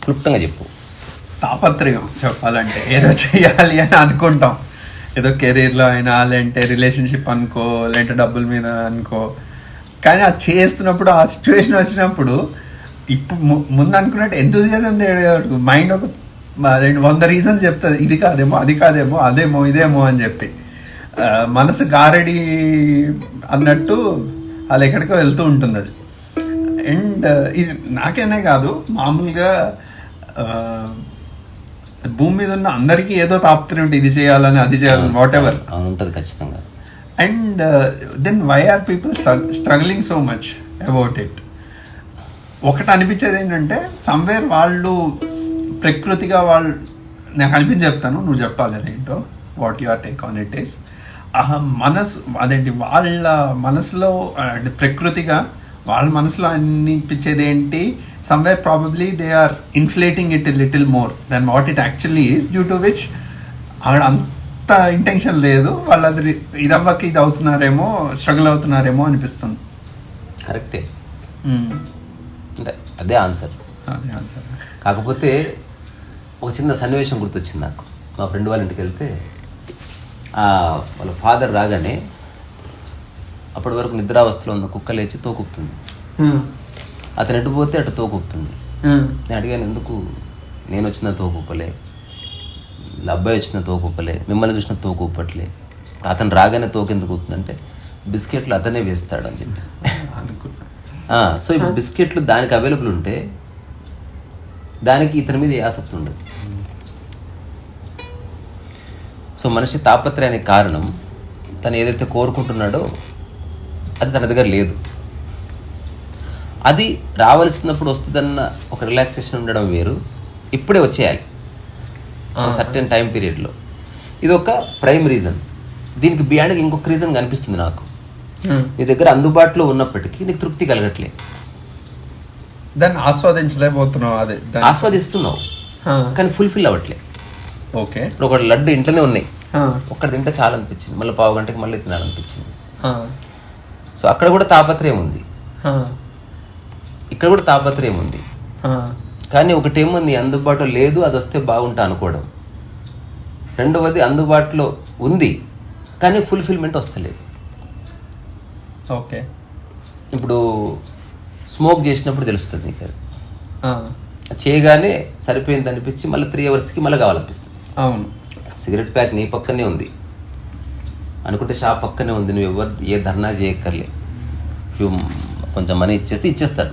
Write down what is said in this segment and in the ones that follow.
క్లుప్తంగా చెప్పు. తాపత్రయం చెప్పాలంటే ఏదో చెయ్యాలి అని అనుకుంటాం, ఏదో కెరీర్లో అయినా, లేదంటే రిలేషన్షిప్ అనుకో, లేదంటే డబ్బుల మీద అనుకో. కానీ అది చేస్తున్నప్పుడు, ఆ సిచ్యువేషన్ వచ్చినప్పుడు ఇప్పుడు ముందు అనుకున్నట్టు ఎంతూజియాజం మైండ్ ఒక 100 రీజన్స్ చెప్తుంది, ఇది కాదేమో, అది కాదేమో, అదేమో, ఇదేమో అని చెప్పి. మనసు గారడి అన్నట్టు అది ఎక్కడికో వెళ్తూ ఉంటుంది అది. అండ్ ఇది నాకేనే కాదు, మామూలుగా భూమి మీద ఉన్న అందరికీ ఏదో తాపుతూనే ఉంటుంది, ఇది చేయాలని, అది చేయాలని, వాట్ ఎవర్ ఉంటుంది ఖచ్చితంగా. And then why are people struggling so much about it? ఒకటి అనిపించేది ఏంటంటే, సమ్వేర్ వాళ్ళు ప్రకృతిగా వాళ్ళు, నాకు అనిపించి చెప్తాను, నువ్వు చెప్పాలి అదేంటో, what your take on it is. మనసు అదేంటి, వాళ్ళ మనసులో అంటే ప్రకృతిగా వాళ్ళ మనసులో అనిపించేది ఏంటి, somewhere probably they are inflating it a little more than what it actually is, due to which అక్కడ అంత ఇంటెన్షన్ లేదు, వాళ్ళు అది ఇది అవ్వక ఇది అవుతున్నారేమో, స్ట్రగుల్ అవుతున్నారేమో అనిపిస్తుంది. కరెక్టే, అంటే అదే ఆన్సర్. కాకపోతే ఒక చిన్న సన్నివేశం గుర్తొచ్చింది నాకు. మా ఫ్రెండ్ వాళ్ళ ఇంటికి వెళ్తే వాళ్ళ ఫాదర్ రాగానే అప్పటి వరకు నిద్రావస్థలో ఉన్న కుక్క లేచి తోకుపుతుంది. అతను ఎటు పోతే అటు తోకుపుతుంది. నేను అడిగాను, ఎందుకు? నేను వచ్చిన తోకుప్పలే, అబ్బాయి వచ్చిన తోకుప్పలే, మిమ్మల్ని చూసిన తోకుప్పట్లే, అతను రాగానే తోకెందుకు ఊపుతుందంటే బిస్కెట్లు అతనే వేస్తాడు అని చెప్పి. సో ఇప్పుడు బిస్కెట్లు దానికి అవైలబుల్ ఉంటే దానికి ఇతని మీద ఏ ఆసక్తి ఉండదు. సో మనిషి తాపత్రయానికి కారణం తను ఏదైతే కోరుకుంటున్నాడో అది తన దగ్గర లేదు. అది రావాల్సినప్పుడు వస్తుందన్న ఒక రిలాక్సేషన్ ఉండడం వేరు, ఇప్పుడే వచ్చేయాలి సర్టెన్ టైం పీరియడ్లో. ఇది ఒక ప్రైమ్ రీజన్. దీనికి బియాండ్గా ఇంకొక రీజన్ కనిపిస్తుంది నాకు. నీ దగ్గర అందుబాటులో ఉన్నప్పటికీ నీకు తృప్తి కలగట్లే, దాన్ని ఆస్వాదించలేకపోతున్నావు. అదే ఆస్వాదిస్తున్నావు కానీ ఫుల్ఫిల్ అవ్వట్లే. ఓకే, ఇప్పుడు ఒక లడ్డు ఇంట్లోనే ఉన్నాయి, ఒక్కటి తింటే చాలా అనిపించింది, మళ్ళీ పావు గంటకి మళ్ళీ తినాలనిపించింది. సో అక్కడ కూడా తాపత్రయం ఉంది, ఇక్కడ కూడా తాపత్రయం ఉంది. కానీ ఒకటేముంది, అందుబాటులో లేదు, అది వస్తే బాగుంటా అనుకోవడం. రెండవది అందుబాటులో ఉంది కానీ ఫుల్ఫిల్మెంట్ వస్తలేదు. ఓకే, ఇప్పుడు స్మోక్ చేసినప్పుడు తెలుస్తుంది నీకు, అది చేయగానే సరిపోయింది అనిపించి మళ్ళీ 3 అవర్స్కి మళ్ళీ కావాలనిపిస్తుంది. అవును, సిగరెట్ ప్యాక్ నీ పక్కనే ఉంది అనుకుంటే షాప్ పక్కనే ఉంది, నువ్వు ఎవరు ఏ ధర్నా చేయక్కర్లే, కొంచెం మనీ ఇచ్చేస్తారు.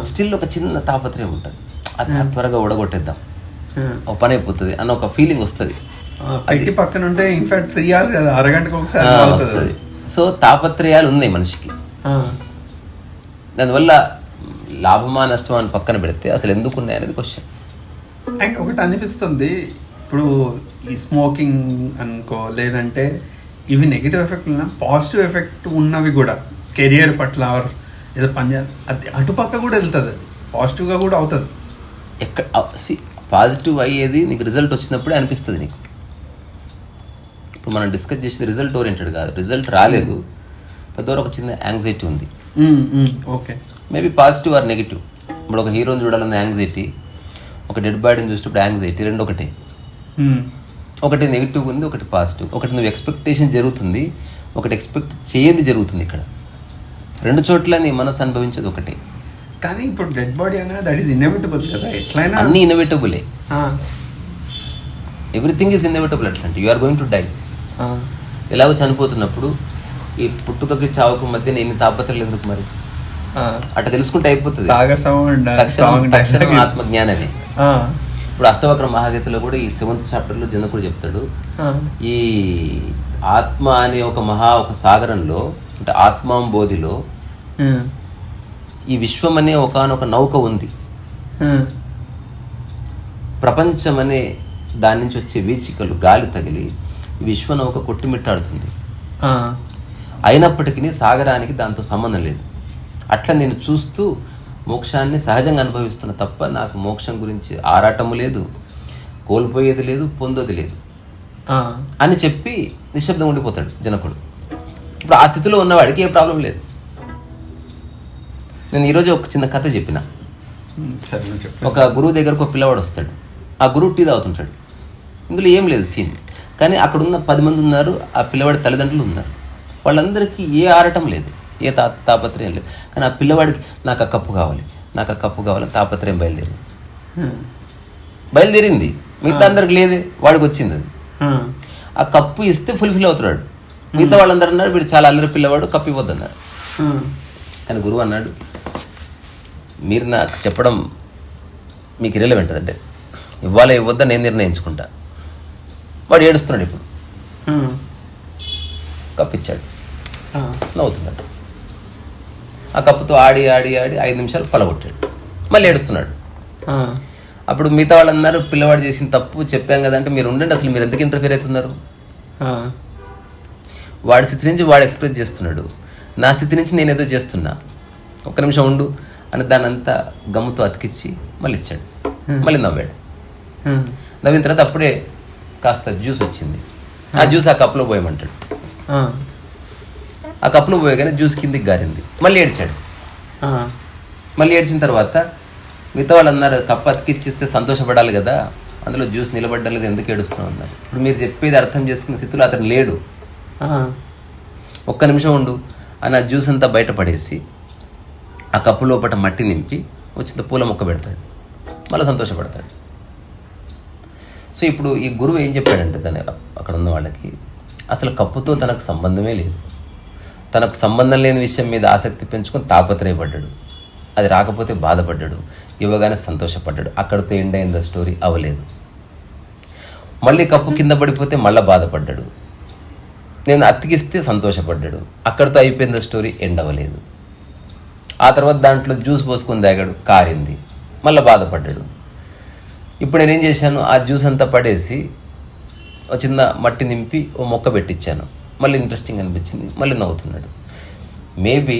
స్టిల్ ఒక చిన్న తాపత్రయం ఉంటుంది, అది త్వరగా ఓడగొట్టేద్దాం, ఒక పని అయిపోతుంది అన్న ఒక ఫీలింగ్ వస్తుంది. అది పక్కన ఉంటే ఇన్ఫాక్ట్ 3 hours కదా, అరగంటకు ఒకసారి వస్తుంది. సో తాపత్రయాలు ఉన్నాయి మనిషికి. దానివల్ల లాభమా నష్టమా అని పక్కన పెడితే అసలు ఎందుకు ఉన్నాయి అనేది క్వశ్చన్. అండ్ ఒకటి అనిపిస్తుంది, ఇప్పుడు ఈ స్మోకింగ్ అనుకో, లేదంటే ఇవి నెగిటివ్ ఎఫెక్ట్ ఉన్నా, పాజిటివ్ ఎఫెక్ట్ ఉన్నవి కూడా కెరియర్ పట్ల ఏదో పని అది అటుపక్క కూడా వెళ్తుంది, అది పాజిటివ్గా కూడా అవుతుంది. ఎక్కడ పాజిటివ్ అయ్యేది నీకు రిజల్ట్ వచ్చినప్పుడే అనిపిస్తుంది నీకు. ఇప్పుడు మనం డిస్కస్ చేసేది రిజల్ట్ ఓరియంటెడ్ కాదు, రిజల్ట్ రాలేదు తద్వారా ఒక చిన్న యాంగ్జైటీ ఉంది. Okay, maybe positive or negative. ఇప్పుడు ఒక హీరోని చూడాలన్న యాంగ్జైటీ, ఒక డెడ్ బాడీని చూసినప్పుడు యాంగ్జైటీ, రెండు ఒకటే. ఒకటి నెగిటివ్ ఉంది, ఒకటి పాజిటివ్. ఒకటి నువ్వు ఎక్స్పెక్టేషన్ జరుగుతుంది, ఒకటి ఎక్స్పెక్ట్ చేయండి జరుగుతుంది. ఇక్కడ రెండు చోట్ల నీ మనసు అనుభవించేది ఒకటే. కానీ ఇప్పుడు డెడ్ బాడీ అనేది దట్ ఈస్ ఇన్ఎవిటబుల్ కదా, ఎట్లయినా అన్నీ ఇన్ఎవిటబులే, ఎవ్రీథింగ్ ఈజ్ ఇన్ఎవిటబుల్. అట్లాంటి you are going to die. ఎలాగో చనిపోతున్నప్పుడు ఈ పుట్టుకకి చావుకు మధ్య ఎన్ని తాపత్రలు ఎందుకు మరి? అట్లా తెలుసుకుంటే అయిపోతుంది. తక్షణం ఆత్మజ్ఞానమే. ఇప్పుడు అష్టవక్ర మహాగీతలో కూడా ఈ 7th చాప్టర్లో జనకుడు చెప్తాడు, ఈ ఆత్మ అనే ఒక సాగరంలో, అంటే ఆత్మాంబోధిలో ఈ విశ్వం అనే ఒకనొక నౌక ఉంది. ప్రపంచం అనే దాని నుంచి వచ్చే వీచికలు గాలి తగిలి విశ్వ నౌక కొట్టుమిట్టాడుతుంది. అయినప్పటికీ సాగరానికి దాంతో సంబంధం లేదు. అట్లా నేను చూస్తూ మోక్షాన్ని సహజంగా అనుభవిస్తున్నా తప్ప నాకు మోక్షం గురించి ఆరాటము లేదు, కోల్పోయేది లేదు, పొందేది లేదు అని చెప్పి నిశ్శబ్దం ఉండిపోతాడు జనకుడు. ఇప్పుడు ఆ స్థితిలో ఉన్నవాడికి ఏ ప్రాబ్లం లేదు. నేను ఈరోజు ఒక చిన్న కథ చెప్పిన. ఒక గురువు దగ్గరకు ఒక పిల్లవాడు వస్తాడు. ఆ గురువు టీ తాగుతుంటాడు. ఇందులో ఏం లేదు సీన్. కానీ అక్కడ ఉన్న 10 మంది ఉన్నారు. ఆ పిల్లవాడి తల్లిదండ్రులు ఉన్నారు. వాళ్ళందరికీ ఏ ఆరటం లేదు, ఏ తాపత్రయం లేదు. కానీ ఆ పిల్లవాడికి నాకు ఆ కప్పు కావాలి, నాకు ఆ కప్పు కావాలని తాపత్రయం బయలుదేరింది. మిగతా అందరికి లేదే, వాడికి వచ్చింది అది. ఆ కప్పు ఇస్తే ఫుల్ఫిల్ అవుతున్నాడు. మిగతా వాళ్ళందరూ అన్నారు వీడు చాలా అల్లరి పిల్లవాడు, కప్పు ఇవ్వద్దు అన్నారు. కానీ గురువు అన్నాడు, మీరు నాకు చెప్పడం మీకు ఇర్రెలెవెంట్, అంటే ఇవ్వాలా ఇవ్వద్దా నేను నిర్ణయించుకుంటా. వాడు ఏడుస్తున్నాడు. ఇప్పుడు కప్పు ఇచ్చాడు, నవ్వుతున్నాడు. ఆ కప్పుతో ఆడి 5 నిమిషాలు పలగొట్టాడు, మళ్ళీ ఏడుస్తున్నాడు. అప్పుడు మిగతా వాళ్ళు అన్నారు పిల్లవాడు చేసిన తప్పు చెప్పాం కదా అంటే, మీరు ఉండండి, అసలు మీరు ఎందుకు ఇంటర్ఫియర్ అవుతున్నారు? వాడి స్థితి నుంచి వాడు ఎక్స్ప్రెస్ చేస్తున్నాడు, నా స్థితి నుంచి నేను ఏదో చేస్తున్నా, ఒక్క నిమిషం ఉండు అని దాన్ని అంతా గమ్ముతో అతికిచ్చి మళ్ళీ ఇచ్చాడు. మళ్ళీ నవ్వాడు. నవ్విన తర్వాత అప్పుడే కాస్త జ్యూస్ వచ్చింది. ఆ జ్యూస్ ఆ కప్పులో పోయమంటాడు. ఆ కప్పులో పోయగానే జ్యూస్ కిందికి గారింది. మళ్ళీ ఏడ్చాడు. మళ్ళీ ఏడ్చిన తర్వాత మిగతా వాళ్ళు అన్నారు కప్పు అతికిచ్చిస్తే సంతోషపడాలి కదా, అందులో జ్యూస్ నిలబడ్డం లేదు, ఎందుకు ఏడుస్తున్నావు అన్నారు. ఇప్పుడు మీరు చెప్పేది అర్థం చేసుకున్న స్థితిలో అతను లేడు. ఒక్క నిమిషం ఉండు అని ఆ జ్యూస్ అంతా బయటపడేసి ఆ కప్పు లోపల మట్టి నింపి వచ్చిన పూల మొక్క పెడతాడు, మళ్ళీ సంతోషపడతాడు. సో ఇప్పుడు ఈ గురువు ఏం చెప్పాడంటే తన అక్కడ ఉన్న వాళ్ళకి అసలు కప్పుతో తనకు సంబంధమే లేదు. తనకు సంబంధం లేని విషయం మీద ఆసక్తి పెంచుకొని తాపత్రయపడ్డాడు. అది రాకపోతే బాధపడ్డాడు, ఇవ్వగానే సంతోషపడ్డాడు. అక్కడితో ఎండ్ అయింది స్టోరీ, అవ్వలేదు. మళ్ళీ కప్పు కింద పడిపోతే మళ్ళీ బాధపడ్డాడు. నేను అతికిస్తే సంతోషపడ్డాడు. అక్కడితో అయిపోయింది స్టోరీ, ఎండ్ అవ్వలేదు. ఆ తర్వాత దాంట్లో జ్యూస్ పోసుకొని తాగాడు, కారింది, మళ్ళీ బాధపడ్డాడు. ఇప్పుడు నేనేం చేశాను, ఆ జ్యూస్ అంతా పడేసి ఒక చిన్న మట్టి నింపి ఓ మొక్క పెట్టించాను. మళ్ళీ ఇంట్రెస్టింగ్ అనిపించింది, మళ్ళీ నవ్వుతున్నాడు. మేబీ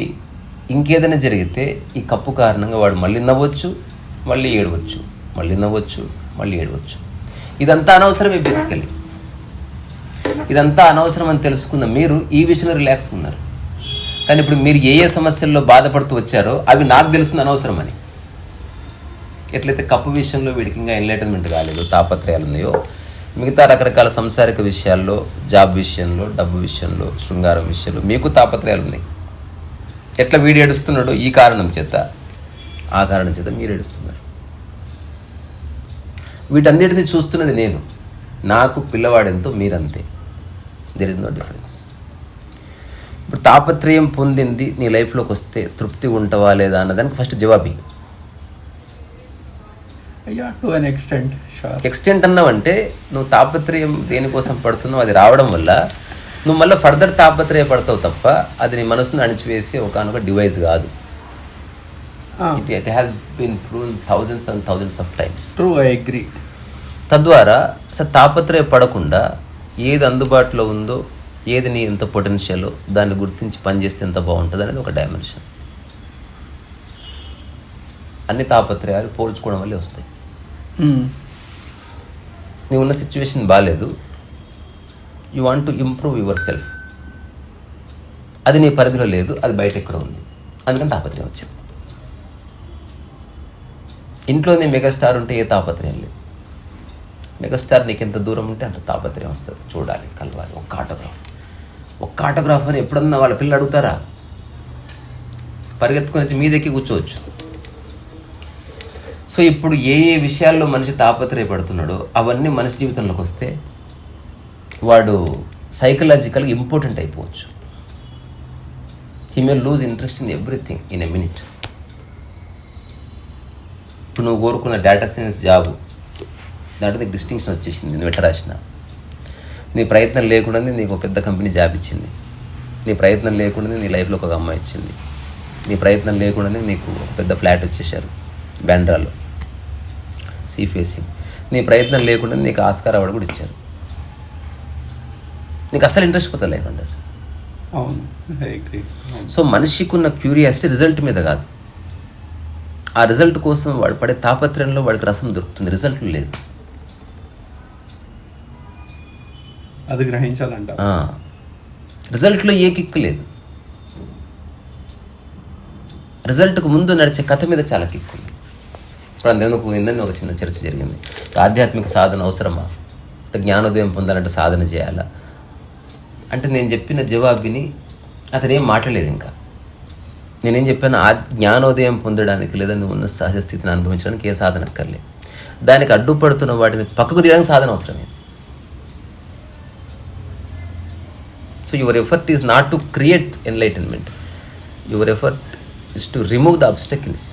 ఇంకేదైనా జరిగితే ఈ కప్పు కారణంగా వాడు మళ్ళీ నవ్వచ్చు, మళ్ళీ ఏడవచ్చు, మళ్ళీ నవ్వచ్చు, మళ్ళీ ఏడవచ్చు. ఇదంతా అనవసరమే. బేసికలీ ఇదంతా అనవసరం అని తెలుసుకున్న మీరు ఈ విషయంలో రిలాక్స్గా ఉన్నారు. కానీ ఇప్పుడు మీరు ఏ సమస్యల్లో బాధపడుతూ వచ్చారో అవి నాకు తెలుస్తుంది అనవసరమని. ఎట్లయితే కప్పు విషయంలో వీడికి ఇంకా ఎన్లైటన్మెంట్ కాలేదు, తాపత్రయాలు ఉన్నాయో, మిగతా రకరకాల సంసారిక విషయాల్లో, జాబ్ విషయంలో, డబ్బు విషయంలో, శృంగారం విషయంలో మీకు తాపత్రయాలు ఉన్నాయి. ఎట్లా వీడు ఏడుస్తున్నాడో ఈ కారణం చేత, ఆ కారణం చేత మీరు ఏడుస్తున్నారు. వీటన్నిటిని చూస్తున్నది నేను. నాకు పిల్లవాడెంతో మీరంతే. There is no difference. ఇప్పుడు తాపత్రయం పొందింది నీ లైఫ్లోకి వస్తే తృప్తి ఉంటావా లేదా అన్నదానికి ఫస్ట్ జవాబు. ఎక్స్టెంట్ అన్నావంటే నువ్వు తాపత్రయం దేనికోసం పడుతున్నావు అది రావడం వల్ల నువ్వు మళ్ళీ ఫర్దర్ తాపత్రయ పడతావు తప్ప అది నీ మనసును అణిచివేసి ఒకనొక డివైస్ కాదు. It has been proved thousands and thousands of times. True, I agree. తద్వారా అసలు తాపత్రయ పడకుండా ఏది అందుబాటులో ఉందో, ఏది నీ ఎంత పొటెన్షియలో దాన్ని గుర్తించి పనిచేస్తే ఎంత బాగుంటుంది అనేది ఒక డైమెన్షన్. అన్ని తాపత్రయాలు పోల్చుకోవడం వల్లే వస్తాయి. నీవు ఉన్న సిచ్యువేషన్ బాగాలేదు, you want to improve your self. అది నీ పరిధిలో లేదు, అది బయట ఎక్కడ ఉంది, అందుకని తాపత్రయం వచ్చింది. ఇంట్లోనే మెగాస్టార్ ఉంటే ఏ తాపత్రయం లేదు. మెగాస్టార్ నీకు ఎంత దూరం ఉంటే అంత తాపత్రయం వస్తుంది. చూడాలి, కలవాలి, ఒక్క ఆటోగ్రాఫ్ అని ఎప్పుడన్నా వాళ్ళ పిల్లలు అడుగుతారా? పరిగెత్తుకొని వచ్చి మీదెక్కి కూర్చోవచ్చు. సో ఇప్పుడు ఏ విషయాల్లో మనిషి తాపత్రయపడుతున్నాడో అవన్నీ మనిషి జీవితంలోకి వస్తే వాడు సైకలాజికల్గా ఇంపార్టెంట్ అయిపోవచ్చు. He may lose interest in everything in a minute. ఇప్పుడు నువ్వు కోరుకున్న డేటా సైన్స్ జాబు, దాంట్లో నీకు డిస్టింక్షన్ వచ్చేసింది, నువ్వు ఎట్లా రాసిన. నీ ప్రయత్నం లేకుండా నీకు ఒక పెద్ద కంపెనీ జాబ్ ఇచ్చింది. నీ ప్రయత్నం లేకుండా నీ లైఫ్లో ఒక అమ్మాయి ఇచ్చింది. నీ ప్రయత్నం లేకుండా నీకు ఒక పెద్ద ఫ్లాట్ వచ్చేసారు బ్యాండ్రాలో, సీ ఫేసింగ్. నీ ప్రయత్నం లేకుండా నీకు ఆస్కార్ అవార్డు కూడా ఇచ్చారు. నీకు అసలు ఇంట్రెస్ట్ పోతుంది లైఫ్ అంటే అసలు. సో మనిషికి ఉన్న క్యూరియాసిటీ రిజల్ట్ మీద కాదు, ఆ రిజల్ట్ కోసం వాడు పడే తాపత్రయంలో వాడికి రసం దొరుకుతుంది, రిజల్ట్ లేదు. అది గ్రహించాలంట. రిజల్ట్లో ఏ కిక్కు లేదు. రిజల్ట్కు ముందు నడిచే కథ మీద చాలా కిక్కు ఉంది. ఇప్పుడు అందుకు ఇందని ఒక చిన్న చర్చ జరిగింది. ఆధ్యాత్మిక సాధన అవసరమా, జ్ఞానోదయం పొందాలంటే సాధన చేయాలా అంటే, నేను చెప్పిన జవాబుని అతనేం మాట్లాడలేదు. ఇంకా నేనేం చెప్పాను, ఆ జ్ఞానోదయం పొందడానికి లేదా నువ్వు ఉన్న సహజ స్థితిని అనుభవించడానికి ఏ సాధన అక్కర్లేదు. దానికి అడ్డుపడుతున్న వాటిని పక్కకు తీయడానికి సాధన అవసరమే. So your effort is not to create enlightenment, your effort is to remove the obstacles.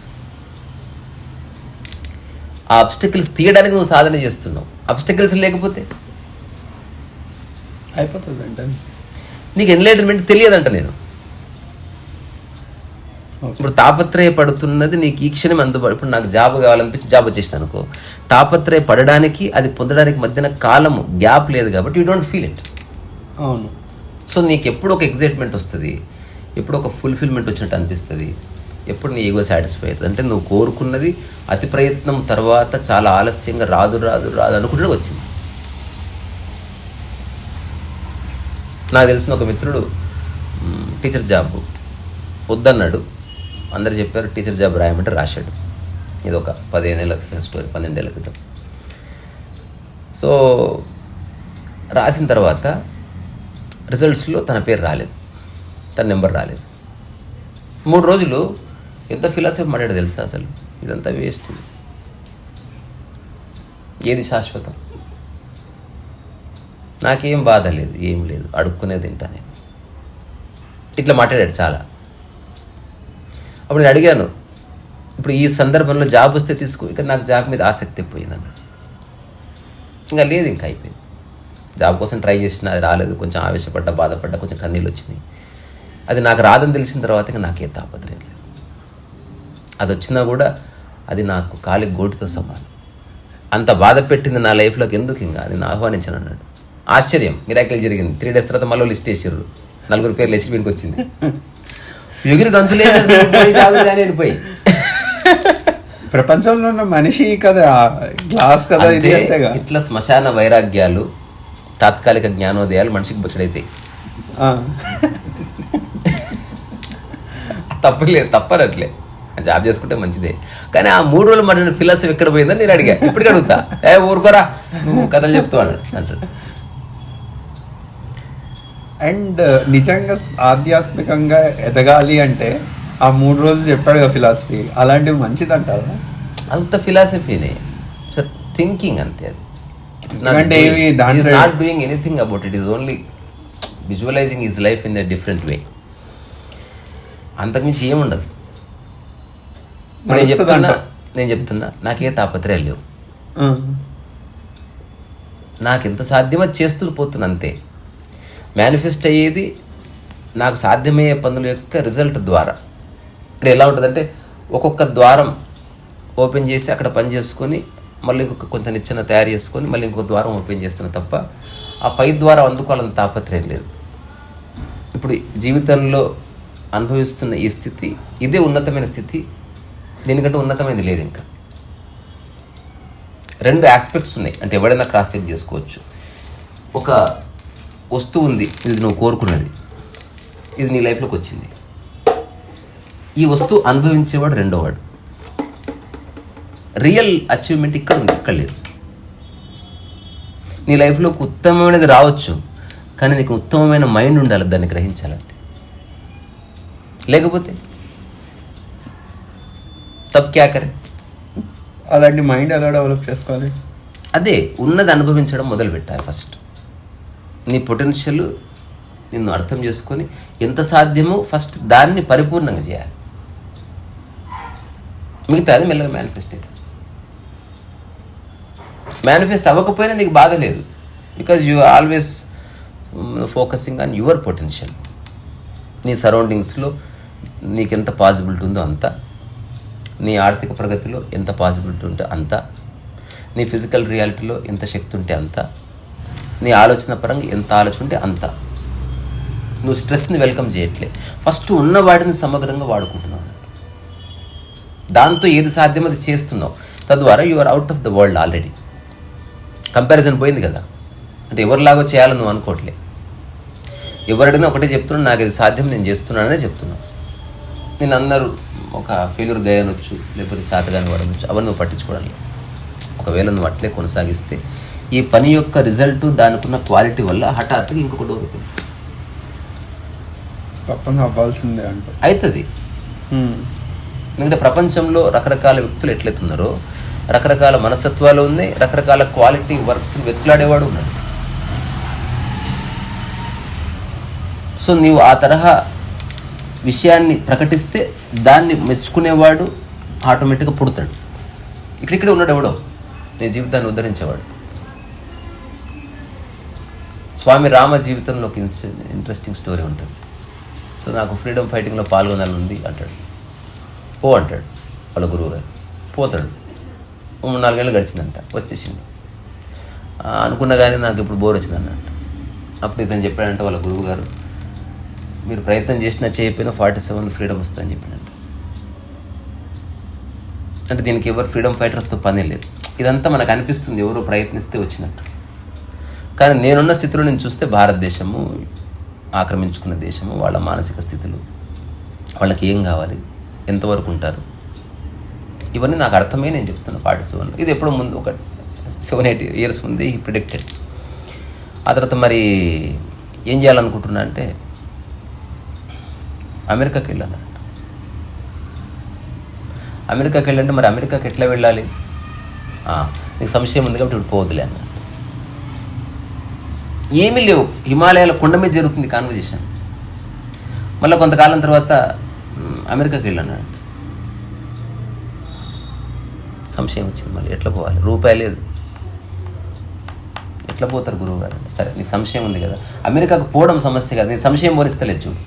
ఆ అబ్స్టకిల్స్ తీయడానికి నువ్వు సాధన చేస్తున్నావు. అబ్స్టకిల్స్ లేకపోతే అయిపోతుంది అంటే నీకు ఎన్లైటన్మెంట్ తెలియదంట. నేను ఇప్పుడు తాపత్రయపడుతున్నది నీకు ఈ క్షణం అందుబాటు. ఇప్పుడు నాకు జాబ్ కావాలనిపించి జాబ్ వచ్చేస్తాను అనుకో, తాపత్రయపడడానికి అది పొందడానికి మధ్యన కాలము గ్యాప్ లేదు కాబట్టి యూ డోంట్ ఫీల్ ఇట్. అవును. సో నీకు ఎప్పుడు ఒక ఎగ్జైట్మెంట్ వస్తుంది, ఎప్పుడు ఒక ఫుల్ఫిల్మెంట్ వచ్చినట్టు అనిపిస్తుంది, ఎప్పుడు నీ ఈగో సాటిస్ఫై అవుతుంది అంటే నువ్వు కోరుకున్నది అతి ప్రయత్నం తర్వాత చాలా ఆలస్యంగా రాదు రాదు రాదు అనుకుంటే వచ్చింది. నాకు తెలిసిన ఒక మిత్రుడు టీచర్ జాబ్ వద్దన్నాడు. అందరు చెప్పారు టీచర్ జాబ్ రాయమంటే రాశాడు. ఇది ఒక 15 ఏళ్ళ స్టోరీ, 12 ఏళ్ళ క్రితం. సో రాసిన తర్వాత రిజల్ట్స్లో తన పేరు రాలేదు, తన నెంబర్ రాలేదు. 3 రోజులు ఎంత ఫిలాసఫీ మాట్లాడు తెలుసా, అసలు ఇదంతా వేస్ట్, ఏది శాశ్వతం, నాకేం బాధ లేదు, ఏం లేదు, అడుక్కునే తింటా నేను, ఇట్లా మాట్లాడాడు చాలా. అప్పుడు నేను అడిగాను, ఇప్పుడు ఈ సందర్భంలో జాబ్ వస్తే తీసుకో, ఇక నాకు జాబ్ మీద ఆసక్తి పోయింది అన్నాడు. ఇంకా లేదు, ఇంకా అయిపోయింది. జాబ్ కోసం ట్రై చేసిన, అది రాలేదు, కొంచెం ఆవేశపడ్డా, బాధపడ్డా, కొంచెం కన్నీళ్ళు వచ్చినాయి. అది నాకు రాదని తెలిసిన తర్వాత ఇక నాకే తాపత్రయం లేదు. అది వచ్చినా కూడా అది నాకు కాలి గోటితో సమానం. అంత బాధ పెట్టింది నా లైఫ్లోకి ఎందుకు, ఇంకా అది నా ఆహ్వానించాను అన్నాడు. ఆశ్చర్యం, మిరాకిల్ జరిగింది. 3 days తర్వాత మళ్ళీ లిస్ట్ వేసారు, 4 పేర్లు వేసి వీడికి వచ్చింది. ఎగిరి గంతులే వెళ్ళిపోయి. ప్రపంచంలో ఉన్న మనిషి కదా, గ్లాస్ కదా, ఇది అంతేగా. ఇట్లా శ్మశాన వైరాగ్యాలు, తాత్కాలిక జ్ఞానోదయాలు మనిషికి బుచ్చడైతాయి. తప్పలేదు, తప్పనట్లే, జాబ్ చేసుకుంటే మంచిదే. కానీ ఆ 3 రోజులు మరి ఫిలాసఫీ ఎక్కడ పోయిందని నేను అడిగా. ఇప్పటికి అడుగుతా, ఊరుకోరా నువ్వు కథలు చెప్తావు అంటాడు. అండ్ నిజంగా ఆధ్యాత్మికంగా ఎదగాలి అంటే ఆ 3 రోజులు చెప్పాడు కదా ఫిలాసఫీ, అలాంటివి మంచిది అంటారా? అంత ఫిలాసఫీనే, థింకింగ్ అంతే. అది it is not doing anything about it, is only visualising his life in a different way. అంతకుమించి ఏముండదు. నేను చెప్తున్నా నాకే తాపత్రయాలు లేవు, నాకు ఎంత సాధ్యమో చేస్తూ పోతున్నా అంతే. మేనిఫెస్ట్ అయ్యేది నాకు సాధ్యమయ్యే పనుల యొక్క రిజల్ట్ ద్వారా. అంటే ఎలా ఉంటుందంటే, ఒక్కొక్క ద్వారం ఓపెన్ చేసి అక్కడ పని చేసుకొని మళ్ళీ ఇంకొక కొంత నిచ్చెన తయారు చేసుకొని మళ్ళీ ఇంకొక ద్వారం ఓపెన్ చేస్తున్నా తప్ప ఆ పై ద్వారం అందుకోవాలని తాపత్రయం లేదు. ఇప్పుడు జీవితంలో అనుభవిస్తున్న ఈ స్థితి ఇదే ఉన్నతమైన స్థితి, దీనికంటే ఉన్నతమైనది లేదు. ఇంకా 2 ఆస్పెక్ట్స్ ఉన్నాయి. అంటే ఎవడైనా క్రాస్ చెక్ చేసుకోవచ్చు. ఒక వస్తువు ఉంది, ఇది నువ్వు కోరుకున్నది, ఇది నీ లైఫ్లోకి వచ్చింది. ఈ వస్తువు అనుభవించేవాడు రెండోవాడు. రియల్ అచీవ్మెంట్ ఇక్కడ ఉంది, ఇక్కడ లేదు. నీ లైఫ్లోకి ఉత్తమమైనది రావచ్చు, కానీ నీకు ఉత్తమమైన మైండ్ ఉండాలి దాన్ని గ్రహించాలంటే. లేకపోతే తప్ క్యా కరే. అలాంటి మైండ్ ఎలా డెవలప్ చేసుకోవాలి? అదే ఉన్నది అనుభవించడం మొదలు పెట్టాలి ఫస్ట్. నీ పొటెన్షియల్ నిన్ను అర్థం చేసుకొని ఎంత సాధ్యమో ఫస్ట్ దాన్ని పరిపూర్ణంగా చేయాలి. మిగతా అది మెల్లగా మేనిఫెస్ట్ అవుతుంది. మేనిఫెస్ట్ అవ్వకపోయినా నీకు బాధ లేదు, because you always focusing on your potential. నీ సరౌండింగ్స్లో నీకు ఎంత పాసిబిలిటీ ఉందో అంత, నీ ఆర్థిక ప్రగతిలో ఎంత పాసిబిలిటీ ఉంటే అంత, నీ ఫిజికల్ రియాలిటీలో ఎంత శక్తి ఉంటే అంత, నీ ఆలోచన పరంగా ఎంత ఆలోచన ఉంటే అంత. నువ్వు స్ట్రెస్ని వెల్కమ్ చేయట్లే, ఫస్ట్ ఉన్న వాటిని సమగ్రంగా వాడుకుంటున్నావు. దాంతో ఏది సాధ్యమో అది చేస్తున్నావు. తద్వారా you are out of the world already. Comparison పోయింది కదా, అంటే ఎవరిలాగో చేయాలని నువ్వు అనుకోవట్లే. ఎవరడిగినా ఒకటే చెప్తున్నాను, నాకు ఇది సాధ్యం, నేను చేస్తున్నాననే చెప్తున్నాను. నేను అందరూ ఒక ఫెయిల్యూర్ గై అనొచ్చు, లేకపోతే చేతగాని వాడనొచ్చు, అవన్నీ నువ్వు పట్టించుకోవడం లేదు. ఒకవేళ నువ్వు అట్లే కొనసాగిస్తే ఈ పని యొక్క రిజల్ట్ దానికున్న క్వాలిటీ వల్ల హఠాత్తుగా ఇంకొక డోర్ అవుతుంది, తప్పని అవ్వాల్సిందే అంట అవుతుంది. ఎందుకంటే ప్రపంచంలో రకరకాల వ్యక్తులు ఎట్లయితున్నారో రకరకాల మనస్తత్వాలు ఉన్నాయి, రకరకాల క్వాలిటీ వర్క్స్ వెతుకులాడేవాడు ఉన్నాడు. సో నీవు ఆ తరహా విషయాన్ని ప్రకటిస్తే దాన్ని మెచ్చుకునేవాడు ఆటోమేటిక్గా పుడతాడు. ఇక్కడిక్కడే ఉన్నాడు ఎవడో నీ జీవితాన్ని ఉద్ధరించేవాడు. స్వామి రామ జీవితంలో ఒక ఇంట్రెస్టింగ్ స్టోరీ ఉంటుంది. సో నాకు ఫ్రీడమ్ ఫైటింగ్లో పాల్గొనాలని ఉంది అంటాడు. పో అంటాడు వాళ్ళ గురువు గారు. పోతాడు. 3-4 ఏళ్ళు గడిచిందంట, వచ్చేసింది. అనుకున్నా కానీ నాకు ఇప్పుడు బోర్ వచ్చింది అన్నట్టు. అప్పుడు ఇతను చెప్పాడంటే వాళ్ళ గురువు గారు, మీరు ప్రయత్నం చేసినా చేయకపోయినా 47 ఫ్రీడమ్ వస్తుందని చెప్పాడంట. అంటే దీనికి ఎవరు ఫ్రీడమ్ ఫైటర్స్తో పనే లేదు. ఇదంతా మనకు అనిపిస్తుంది ఎవరో ప్రయత్నిస్తే వచ్చినట్టు. కానీ నేనున్న స్థితిలో నేను చూస్తే భారతదేశము ఆక్రమించుకున్న దేశము, వాళ్ళ మానసిక స్థితులు, వాళ్ళకి ఏం కావాలి, ఎంతవరకు ఉంటారు, ఇవన్నీ నాకు అర్థమే నేను చెప్తున్నాను 47. ఇది ఎప్పుడో ముందు ఒక 7-8 ఇయర్స్ ముందు ఈ ప్రిడిక్టెడ్. ఆ తర్వాత మరి ఏం చేయాలనుకుంటున్నా అంటే అమెరికాకి వెళ్ళాను. అమెరికాకి వెళ్ళంటే మరి అమెరికాకి ఎట్లా వెళ్ళాలి, నీకు సంశయం ఉంది కాబట్టి ఇప్పుడు పోవద్దులే అన్న. ఏమీ లేవు, హిమాలయాల కొండ మీద జరుగుతుంది కాన్వర్జేషన్. మళ్ళీ కొంతకాలం తర్వాత అమెరికాకి వెళ్ళాను. సంశయం వచ్చింది, మళ్ళీ ఎట్లా పోవాలి, రూపాయి లేదు, ఎట్లా పోతారు గురువు గారు. సరే నీకు సంశయం ఉంది కదా, అమెరికాకు పోవడం సమస్య కాదు, నేను సంశయం పోలిస్తలేదు చూడు.